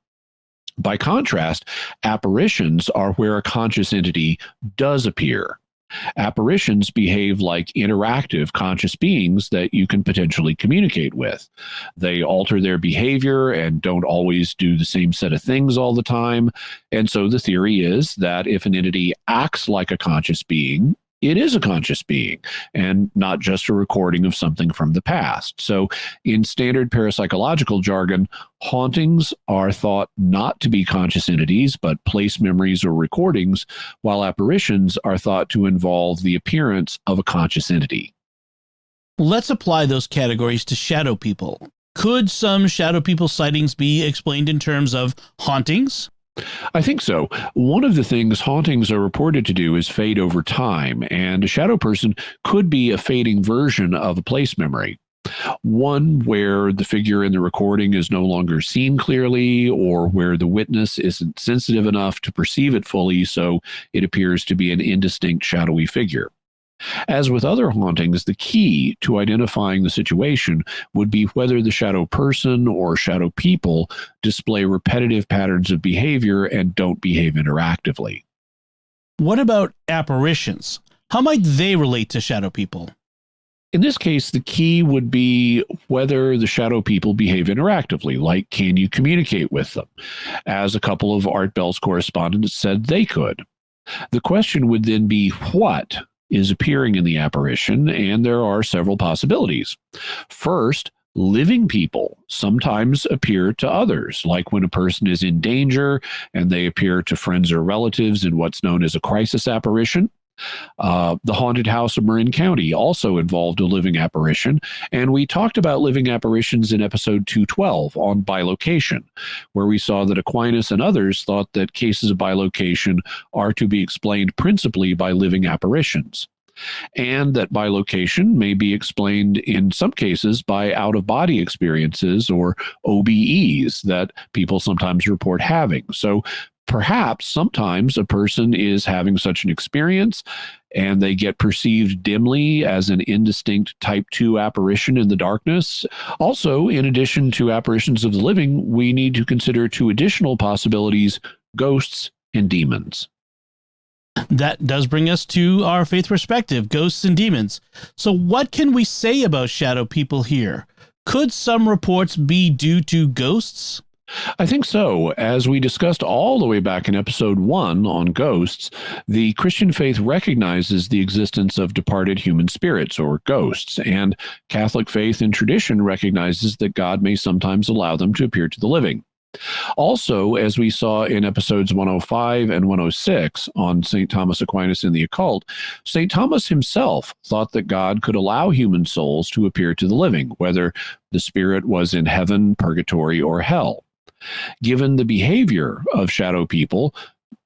Speaker 2: By contrast, apparitions are where a conscious entity does appear. Apparitions behave like interactive conscious beings that you can potentially communicate with. They alter their behavior and don't always do the same set of things all the time. And so the theory is that if an entity acts like a conscious being, it is a conscious being and not just a recording of something from the past. So in standard parapsychological jargon, hauntings are thought not to be conscious entities, but place memories or recordings, while apparitions are thought to involve the appearance of a conscious entity.
Speaker 1: Let's apply those categories to shadow people. Could some shadow people sightings be explained in terms of hauntings?
Speaker 2: I think so. One of the things hauntings are reported to do is fade over time, and a shadow person could be a fading version of a place memory. One where the figure in the recording is no longer seen clearly, or where the witness isn't sensitive enough to perceive it fully, so it appears to be an indistinct shadowy figure. As with other hauntings, the key to identifying the situation would be whether the shadow person or shadow people display repetitive patterns of behavior and don't behave interactively.
Speaker 1: What about apparitions? How might they relate to shadow people?
Speaker 2: In this case, the key would be whether the shadow people behave interactively, like can you communicate with them? As a couple of Art Bell's correspondents said they could. The question would then be what is appearing in the apparition, and there are several possibilities. First, living people sometimes appear to others, like when a person is in danger and they appear to friends or relatives in what's known as a crisis apparition. The haunted house of Marin County also involved a living apparition, and we talked about living apparitions in episode 212 on bilocation, where we saw that Aquinas and others thought that cases of bilocation are to be explained principally by living apparitions, and that bilocation may be explained in some cases by out-of-body experiences or OBEs that people sometimes report having. So perhaps sometimes a person is having such an experience and they get perceived dimly as an indistinct type 2 apparition in the darkness. Also, in addition to apparitions of the living, we need to consider two additional possibilities: ghosts and demons.
Speaker 1: That does bring us to our faith perspective, ghosts and demons. So what can we say about shadow people here? Could some reports be due to ghosts?
Speaker 2: I think so. As we discussed all the way back in episode 1 on ghosts, the Christian faith recognizes the existence of departed human spirits, or ghosts, and Catholic faith and tradition recognizes that God may sometimes allow them to appear to the living. Also, as we saw in episodes 105 and 106 on St. Thomas Aquinas and the occult, St. Thomas himself thought that God could allow human souls to appear to the living, whether the spirit was in heaven, purgatory, or hell. Given the behavior of shadow people,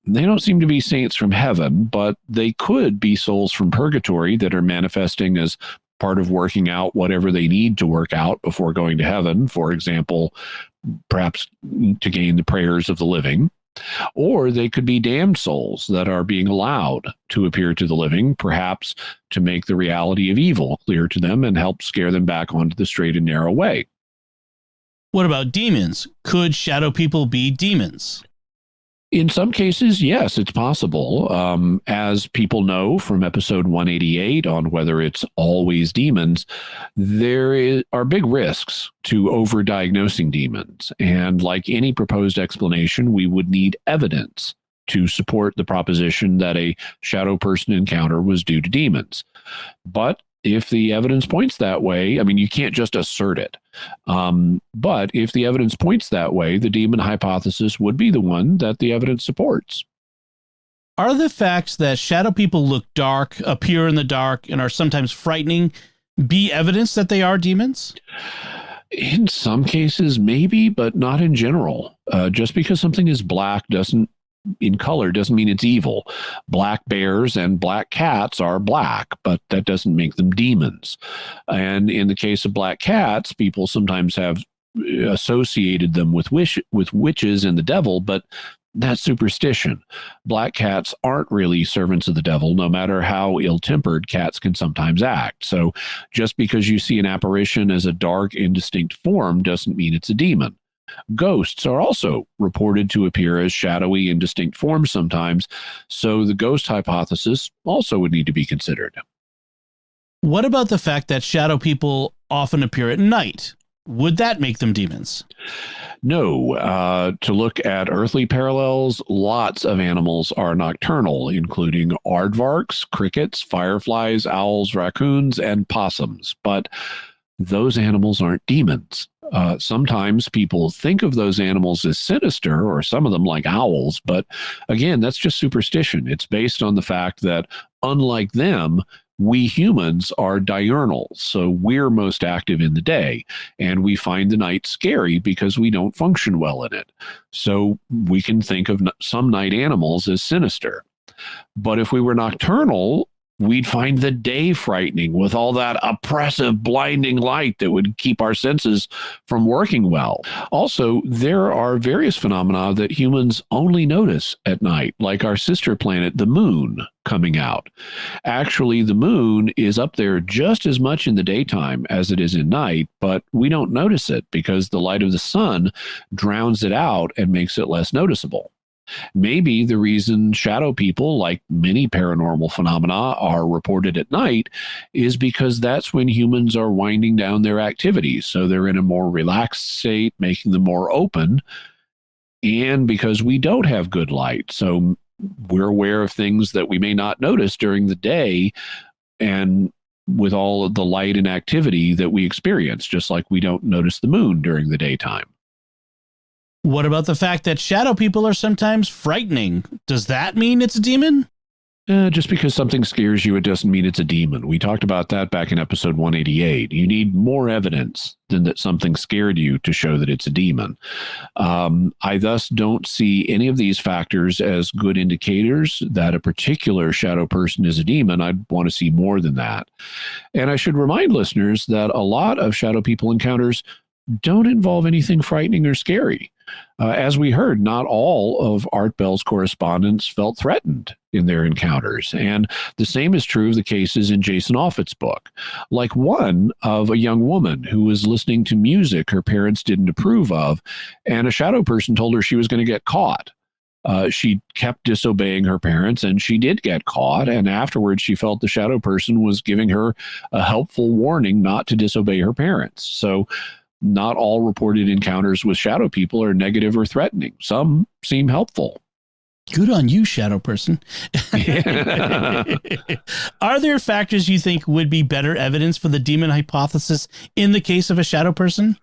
Speaker 2: they don't seem to be saints from heaven, but they could be souls from purgatory that are manifesting as part of working out whatever they need to work out before going to heaven. For example, perhaps to gain the prayers of the living. Or they could be damned souls that are being allowed to appear to the living, perhaps to make the reality of evil clear to them and help scare them back onto the straight and narrow way.
Speaker 1: What about demons? Could shadow people be demons?
Speaker 2: In some cases, yes, it's possible. As people know from episode 188 on whether it's always demons, there are big risks to overdiagnosing demons. And like any proposed explanation, we would need evidence to support the proposition that a shadow person encounter was due to demons. But if the evidence points that way, I mean, you can't just assert it. But if the evidence points that way, the demon hypothesis would be the one that the evidence supports.
Speaker 1: Are the facts that shadow people look dark, appear in the dark, and are sometimes frightening be evidence that they are demons?
Speaker 2: In some cases, maybe, but not in general. Just because something is black in color doesn't mean it's evil. Black bears and black cats are black, but that doesn't make them demons. And in the case of black cats, people sometimes have associated them with witches and the devil, but that's superstition. Black cats aren't really servants of the devil, no matter how ill-tempered cats can sometimes act. So just because you see an apparition as a dark, indistinct form doesn't mean it's a demon. Ghosts are also reported to appear as shadowy, indistinct forms sometimes, so the ghost hypothesis also would need to be considered.
Speaker 1: What about the fact that shadow people often appear at night? Would that make them demons?
Speaker 2: No. To look at earthly parallels, lots of animals are nocturnal, including aardvarks, crickets, fireflies, owls, raccoons, and possums. But those animals aren't demons. Sometimes people think of those animals as sinister, or some of them like owls, but again, that's just superstition. It's based on the fact that, unlike them, We humans are diurnal, so we're most active in the day, and we find the night scary because we don't function well in it. So we can think of some night animals as sinister. But if we were nocturnal, we'd find the day frightening with all that oppressive, blinding light that would keep our senses from working well. Also, there are various phenomena that humans only notice at night, like our sister planet, the moon, coming out. Actually, the moon is up there just as much in the daytime as it is in night, but we don't notice it because the light of the sun drowns it out and makes it less noticeable. Maybe the reason shadow people, like many paranormal phenomena, are reported at night is because that's when humans are winding down their activities. So they're in a more relaxed state, making them more open. And because we don't have good light. So we're aware of things that we may not notice during the day, and with all of the light and activity that we experience, just like we don't notice the moon during the daytime.
Speaker 1: What about the fact that shadow people are sometimes frightening? Does that mean it's a demon?
Speaker 2: Just because something scares you, it doesn't mean it's a demon. We talked about that back in episode 188. You need more evidence than that something scared you to show that it's a demon. I thus don't see any of these factors as good indicators that a particular shadow person is a demon. I'd want to see more than that. And I should remind listeners that a lot of shadow people encounters don't involve anything frightening or scary. As we heard, not all of Art Bell's correspondents felt threatened in their encounters. And the same is true of the cases in Jason Offutt's book, like one of a young woman who was listening to music her parents didn't approve of, and a shadow person told her she was going to get caught. She kept disobeying her parents, and she did get caught. And afterwards, she felt the shadow person was giving her a helpful warning not to disobey her parents. So not all reported encounters with shadow people are negative or threatening. Some seem helpful.
Speaker 1: Good on you, shadow person. Are there factors you think would be better evidence for the demon hypothesis in the case of a shadow person?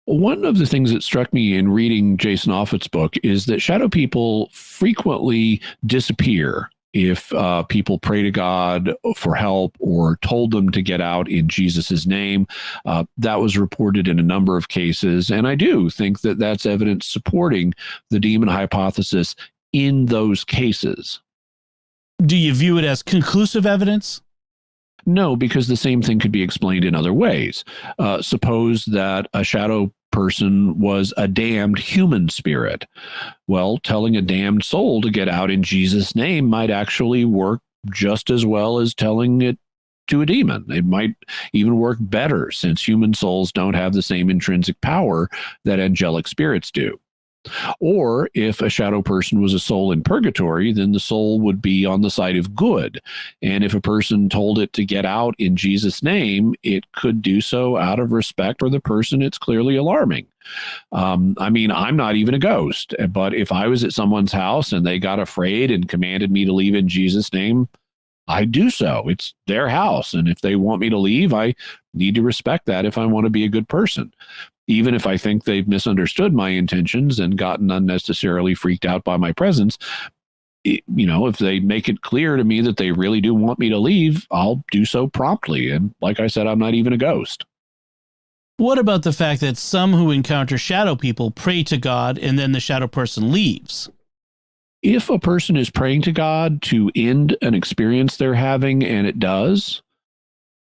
Speaker 2: One of the things that struck me in reading Jason Offutt's book is that shadow people frequently disappear if people pray to God for help or told them to get out in Jesus's name. That was reported in a number of cases. And I do think that that's evidence supporting the demon hypothesis in those cases.
Speaker 1: Do you view it as conclusive evidence?
Speaker 2: No, because the same thing could be explained in other ways. Suppose that a shadow person was a damned human spirit. Well, telling a damned soul to get out in Jesus' name might actually work just as well as telling it to a demon. It might even work better, since human souls don't have the same intrinsic power that angelic spirits do. Or if a shadow person was a soul in purgatory, then the soul would be on the side of good. And if a person told it to get out in Jesus' name, it could do so out of respect for the person it's clearly alarming. I mean, I'm not even a ghost, but if I was at someone's house and they got afraid and commanded me to leave in Jesus' name, I do so. It's their house. And if they want me to leave, I need to respect that if I want to be a good person. Even if I think they've misunderstood my intentions and gotten unnecessarily freaked out by my presence, if they make it clear to me that they really do want me to leave, I'll do so promptly. And like I said, I'm not even a ghost.
Speaker 1: What about the fact that some who encounter shadow people pray to God and then the shadow person leaves?
Speaker 2: If a person is praying to God to end an experience they're having, and it does,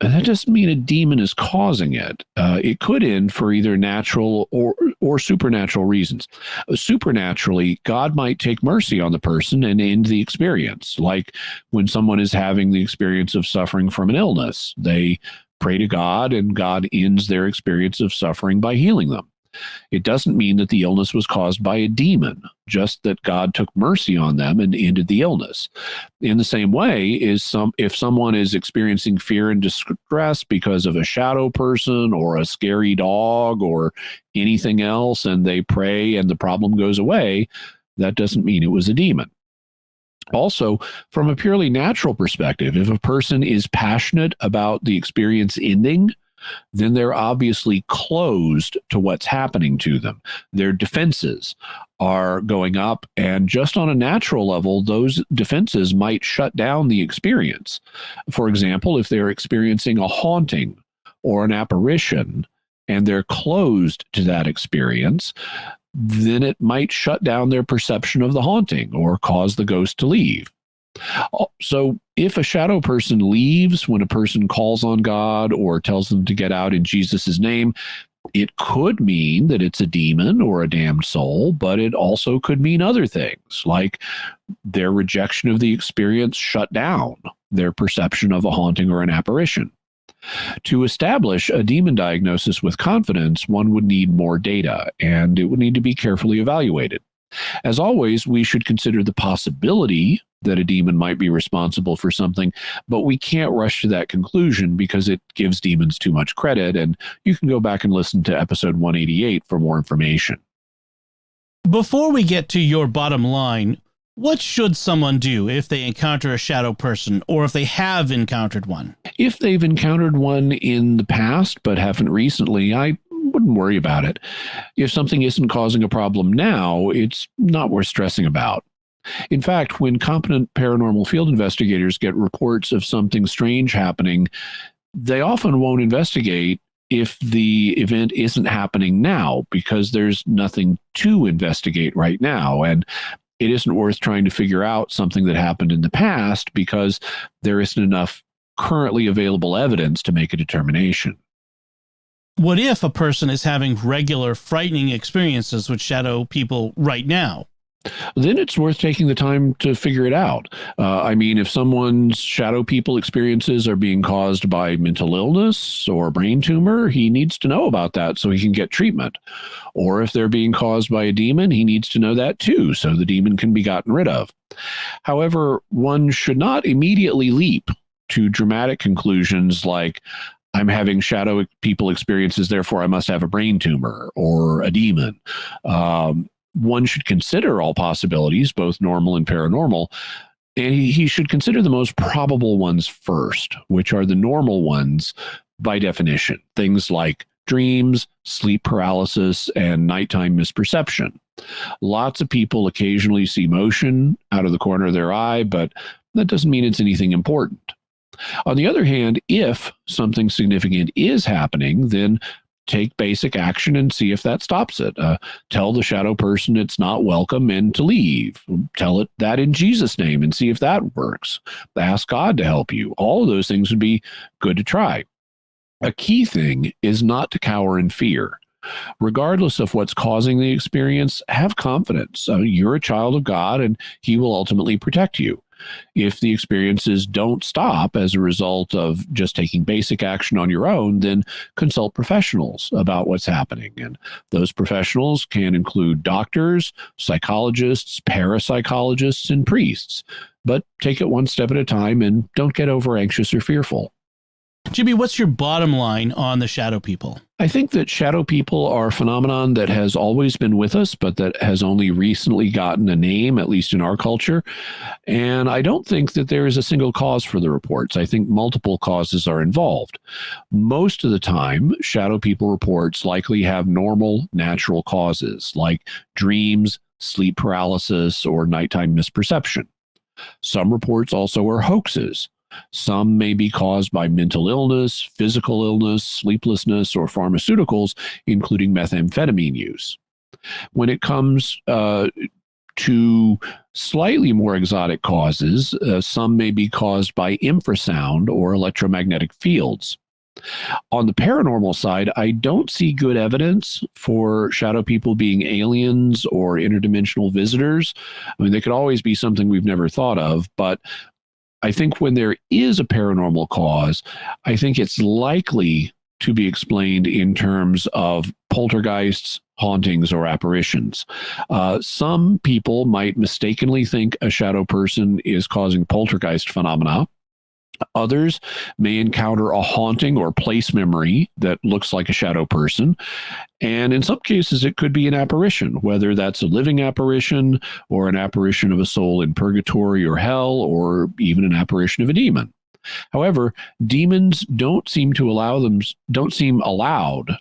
Speaker 2: that doesn't mean a demon is causing it. It could end for either natural or supernatural reasons. Supernaturally, God might take mercy on the person and end the experience. Like when someone is having the experience of suffering from an illness, they pray to God and God ends their experience of suffering by healing them. It doesn't mean that the illness was caused by a demon, just that God took mercy on them and ended the illness. In the same way, if someone is experiencing fear and distress because of a shadow person or a scary dog or anything else, and they pray and the problem goes away, that doesn't mean it was a demon. Also, from a purely natural perspective, if a person is passionate about the experience ending, then they're obviously closed to what's happening to them. Their defenses are going up, and just on a natural level, those defenses might shut down the experience. For example, if they're experiencing a haunting or an apparition and they're closed to that experience, then it might shut down their perception of the haunting or cause the ghost to leave. So if a shadow person leaves when a person calls on God or tells them to get out in Jesus' name, it could mean that it's a demon or a damned soul, but it also could mean other things, like their rejection of the experience shut down their perception of a haunting or an apparition. To establish a demon diagnosis with confidence, one would need more data, and it would need to be carefully evaluated. As always, we should consider the possibility that a demon might be responsible for something, but we can't rush to that conclusion because it gives demons too much credit, and you can go back and listen to episode 188 for more information.
Speaker 1: Before we get to your bottom line, what should someone do if they encounter a shadow person, or if they have encountered one?
Speaker 2: If they've encountered one in the past but haven't recently, I wouldn't worry about it. If something isn't causing a problem now, it's not worth stressing about. In fact, when competent paranormal field investigators get reports of something strange happening, they often won't investigate if the event isn't happening now, because there's nothing to investigate right now. And it isn't worth trying to figure out something that happened in the past because there isn't enough currently available evidence to make a determination.
Speaker 1: What if a person is having regular frightening experiences with shadow people right now?
Speaker 2: Then it's worth taking the time to figure it out. If someone's shadow people experiences are being caused by mental illness or brain tumor, he needs to know about that so he can get treatment. Or if they're being caused by a demon, he needs to know that too, so the demon can be gotten rid of. However, one should not immediately leap to dramatic conclusions like, I'm having shadow people experiences, therefore I must have a brain tumor or a demon. One should consider all possibilities, both normal and paranormal, and he should consider the most probable ones first, which are the normal ones by definition. Things like dreams, sleep paralysis, and nighttime misperception. Lots of people occasionally see motion out of the corner of their eye, but that doesn't mean it's anything important. On the other hand, if something significant is happening, then take basic action and see if that stops it. Tell the shadow person it's not welcome and to leave. Tell it that in Jesus' name and see if that works. Ask God to help you. All of those things would be good to try. A key thing is not to cower in fear. Regardless of what's causing the experience, have confidence. You're a child of God and He will ultimately protect you. If the experiences don't stop as a result of just taking basic action on your own, then consult professionals about what's happening. And those professionals can include doctors, psychologists, parapsychologists, and priests. But take it one step at a time and don't get over anxious or fearful.
Speaker 1: Jimmy, what's your bottom line on the shadow people?
Speaker 2: I think that shadow people are a phenomenon that has always been with us, but that has only recently gotten a name, at least in our culture. And I don't think that there is a single cause for the reports. I think multiple causes are involved. Most of the time, shadow people reports likely have normal, natural causes, like dreams, sleep paralysis, or nighttime misperception. Some reports also are hoaxes. Some may be caused by mental illness, physical illness, sleeplessness, or pharmaceuticals, including methamphetamine use. When it comes to slightly more exotic causes, some may be caused by infrasound or electromagnetic fields. On the paranormal side, I don't see good evidence for shadow people being aliens or interdimensional visitors. I mean, they could always be something we've never thought of, but I think when there is a paranormal cause, I think it's likely to be explained in terms of poltergeists, hauntings, or apparitions. Some people might mistakenly think a shadow person is causing poltergeist phenomena. Others may encounter a haunting or place memory that looks like a shadow person. And in some cases, it could be an apparition, whether that's a living apparition or an apparition of a soul in purgatory or hell, or even an apparition of a demon. However, demons don't seem allowed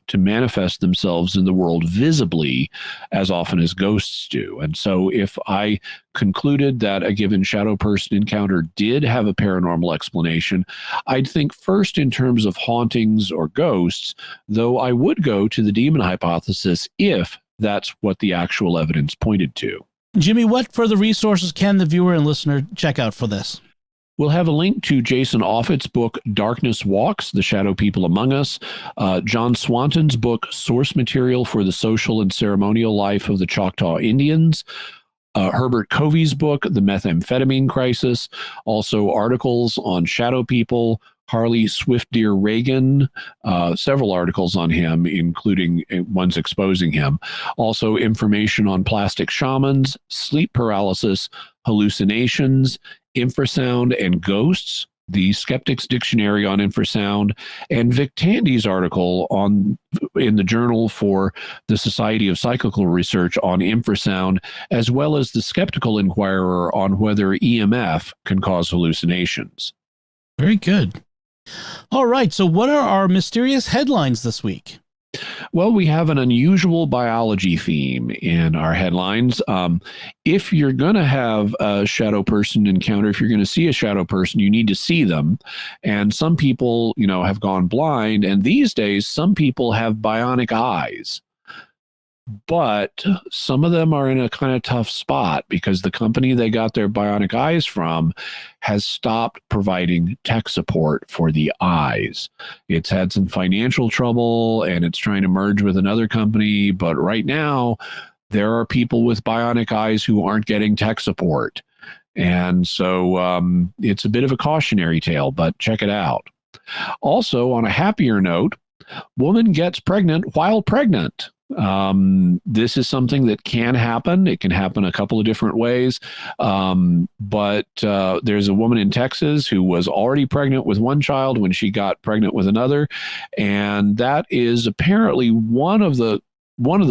Speaker 2: to manifest themselves in the world visibly as often as ghosts do. And so if I concluded that a given shadow person encounter did have a paranormal explanation, I'd think first in terms of hauntings or ghosts, though I would go to the demon hypothesis if that's what the actual evidence pointed to.
Speaker 1: Jimmy, what further resources can the viewer and listener check out for this?
Speaker 2: We'll have a link to Jason Offutt's book, Darkness Walks, The Shadow People Among Us, John Swanton's book, Source Material for the Social and Ceremonial Life of the Choctaw Indians, Herbert Covey's book, The Methamphetamine Crisis, also articles on shadow people, Harley Swift-Deer Reagan, several articles on him, including ones exposing him. Also information on plastic shamans, sleep paralysis, hallucinations, infrasound, and ghosts, the Skeptic's Dictionary on Infrasound, and Vic Tandy's article in the Journal for the Society of Psychical Research on infrasound, as well as the Skeptical Inquirer on whether EMF can cause hallucinations.
Speaker 1: Very good. All right, so what are our mysterious headlines this week?
Speaker 2: Well, we have an unusual biology theme in our headlines. If you're going to have a shadow person encounter, if you're going to see a shadow person, you need to see them. And some people, have gone blind. And these days, some people have bionic eyes. But some of them are in a kind of tough spot because the company they got their bionic eyes from has stopped providing tech support for the eyes. It's had some financial trouble and it's trying to merge with another company. But right now, there are people with bionic eyes who aren't getting tech support. And so it's a bit of a cautionary tale, but check it out. Also, on a happier note, woman gets pregnant while pregnant. This is something that can happen. It can happen a couple of different ways. But there's a woman in Texas who was already pregnant with one child when she got pregnant with another. And that is apparently one of the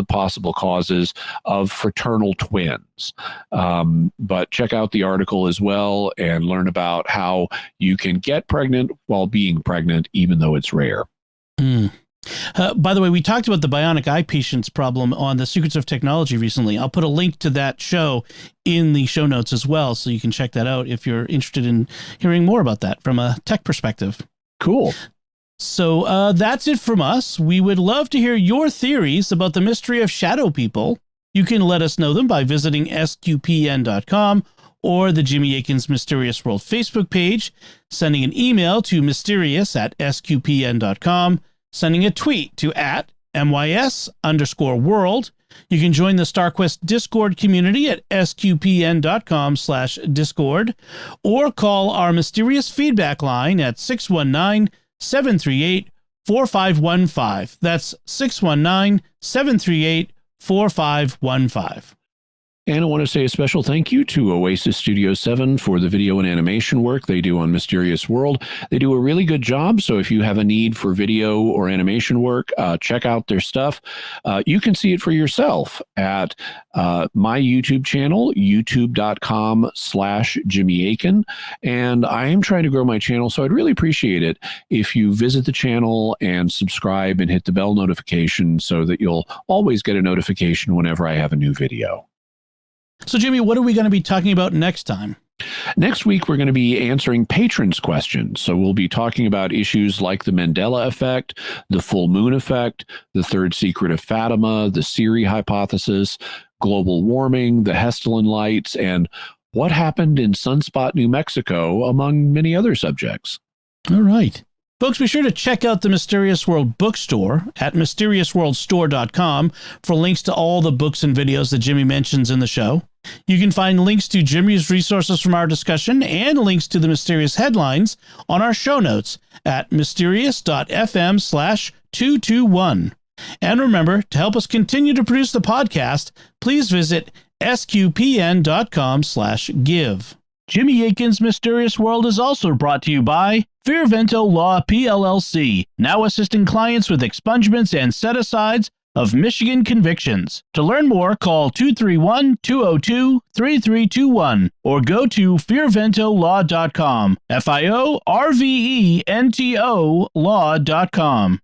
Speaker 2: possible causes of fraternal twins. But check out the article as well and learn about how you can get pregnant while being pregnant, even though it's rare.
Speaker 1: By the way, we talked about the bionic eye patients problem on the Secrets of Technology recently. I'll put a link to that show in the show notes as well, so you can check that out if you're interested in hearing more about that from a tech perspective.
Speaker 2: Cool.
Speaker 1: So that's it from us. We would love to hear your theories about the mystery of shadow people. You can let us know them by visiting sqpn.com or the Jimmy Akin's Mysterious World Facebook page, sending an email to mysterious@sqpn.com, sending a tweet to @MYS_world. You can join the StarQuest Discord community at sqpn.com/discord, or call our mysterious feedback line at 619-738-4515. That's 619-738-4515.
Speaker 2: And I want to say a special thank you to Oasis Studio 7 for the video and animation work they do on Mysterious World. They do a really good job, so if you have a need for video or animation work, check out their stuff. You can see it for yourself at my YouTube channel, youtube.com/Jimmy Akin. And I am trying to grow my channel, so I'd really appreciate it if you visit the channel and subscribe and hit the bell notification so that you'll always get a notification whenever I have a new video.
Speaker 1: So, Jimmy, what are we going to be talking about next time?
Speaker 2: Next week, we're going to be answering patrons' questions. So we'll be talking about issues like the Mandela effect, the full moon effect, the third secret of Fatima, the Siri hypothesis, global warming, the Hestelin lights, and what happened in Sunspot, New Mexico, among many other subjects.
Speaker 1: All right. Folks, be sure to check out the Mysterious World bookstore at mysteriousworldstore.com for links to all the books and videos that Jimmy mentions in the show. You can find links to Jimmy's resources from our discussion and links to the mysterious headlines on our show notes at mysterious.fm/221. And remember, to help us continue to produce the podcast, please visit sqpn.com/give. Jimmy Akin's Mysterious World is also brought to you by Fearvento Law PLLC, now assisting clients with expungements and set-asides of Michigan convictions. To learn more, call 231-202-3321 or go to fearventolaw.com, FIORVENTO law.com.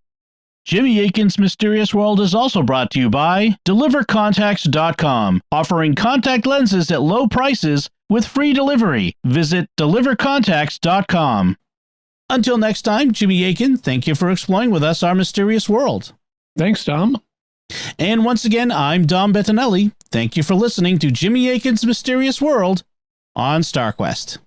Speaker 1: Jimmy Akin's Mysterious World is also brought to you by DeliverContacts.com, offering contact lenses at low prices with free delivery. Visit DeliverContacts.com. Until next time, Jimmy Akin, thank you for exploring with us our mysterious world.
Speaker 2: Thanks, Dom.
Speaker 1: And once again, I'm Dom Bettinelli. Thank you for listening to Jimmy Akin's Mysterious World on StarQuest.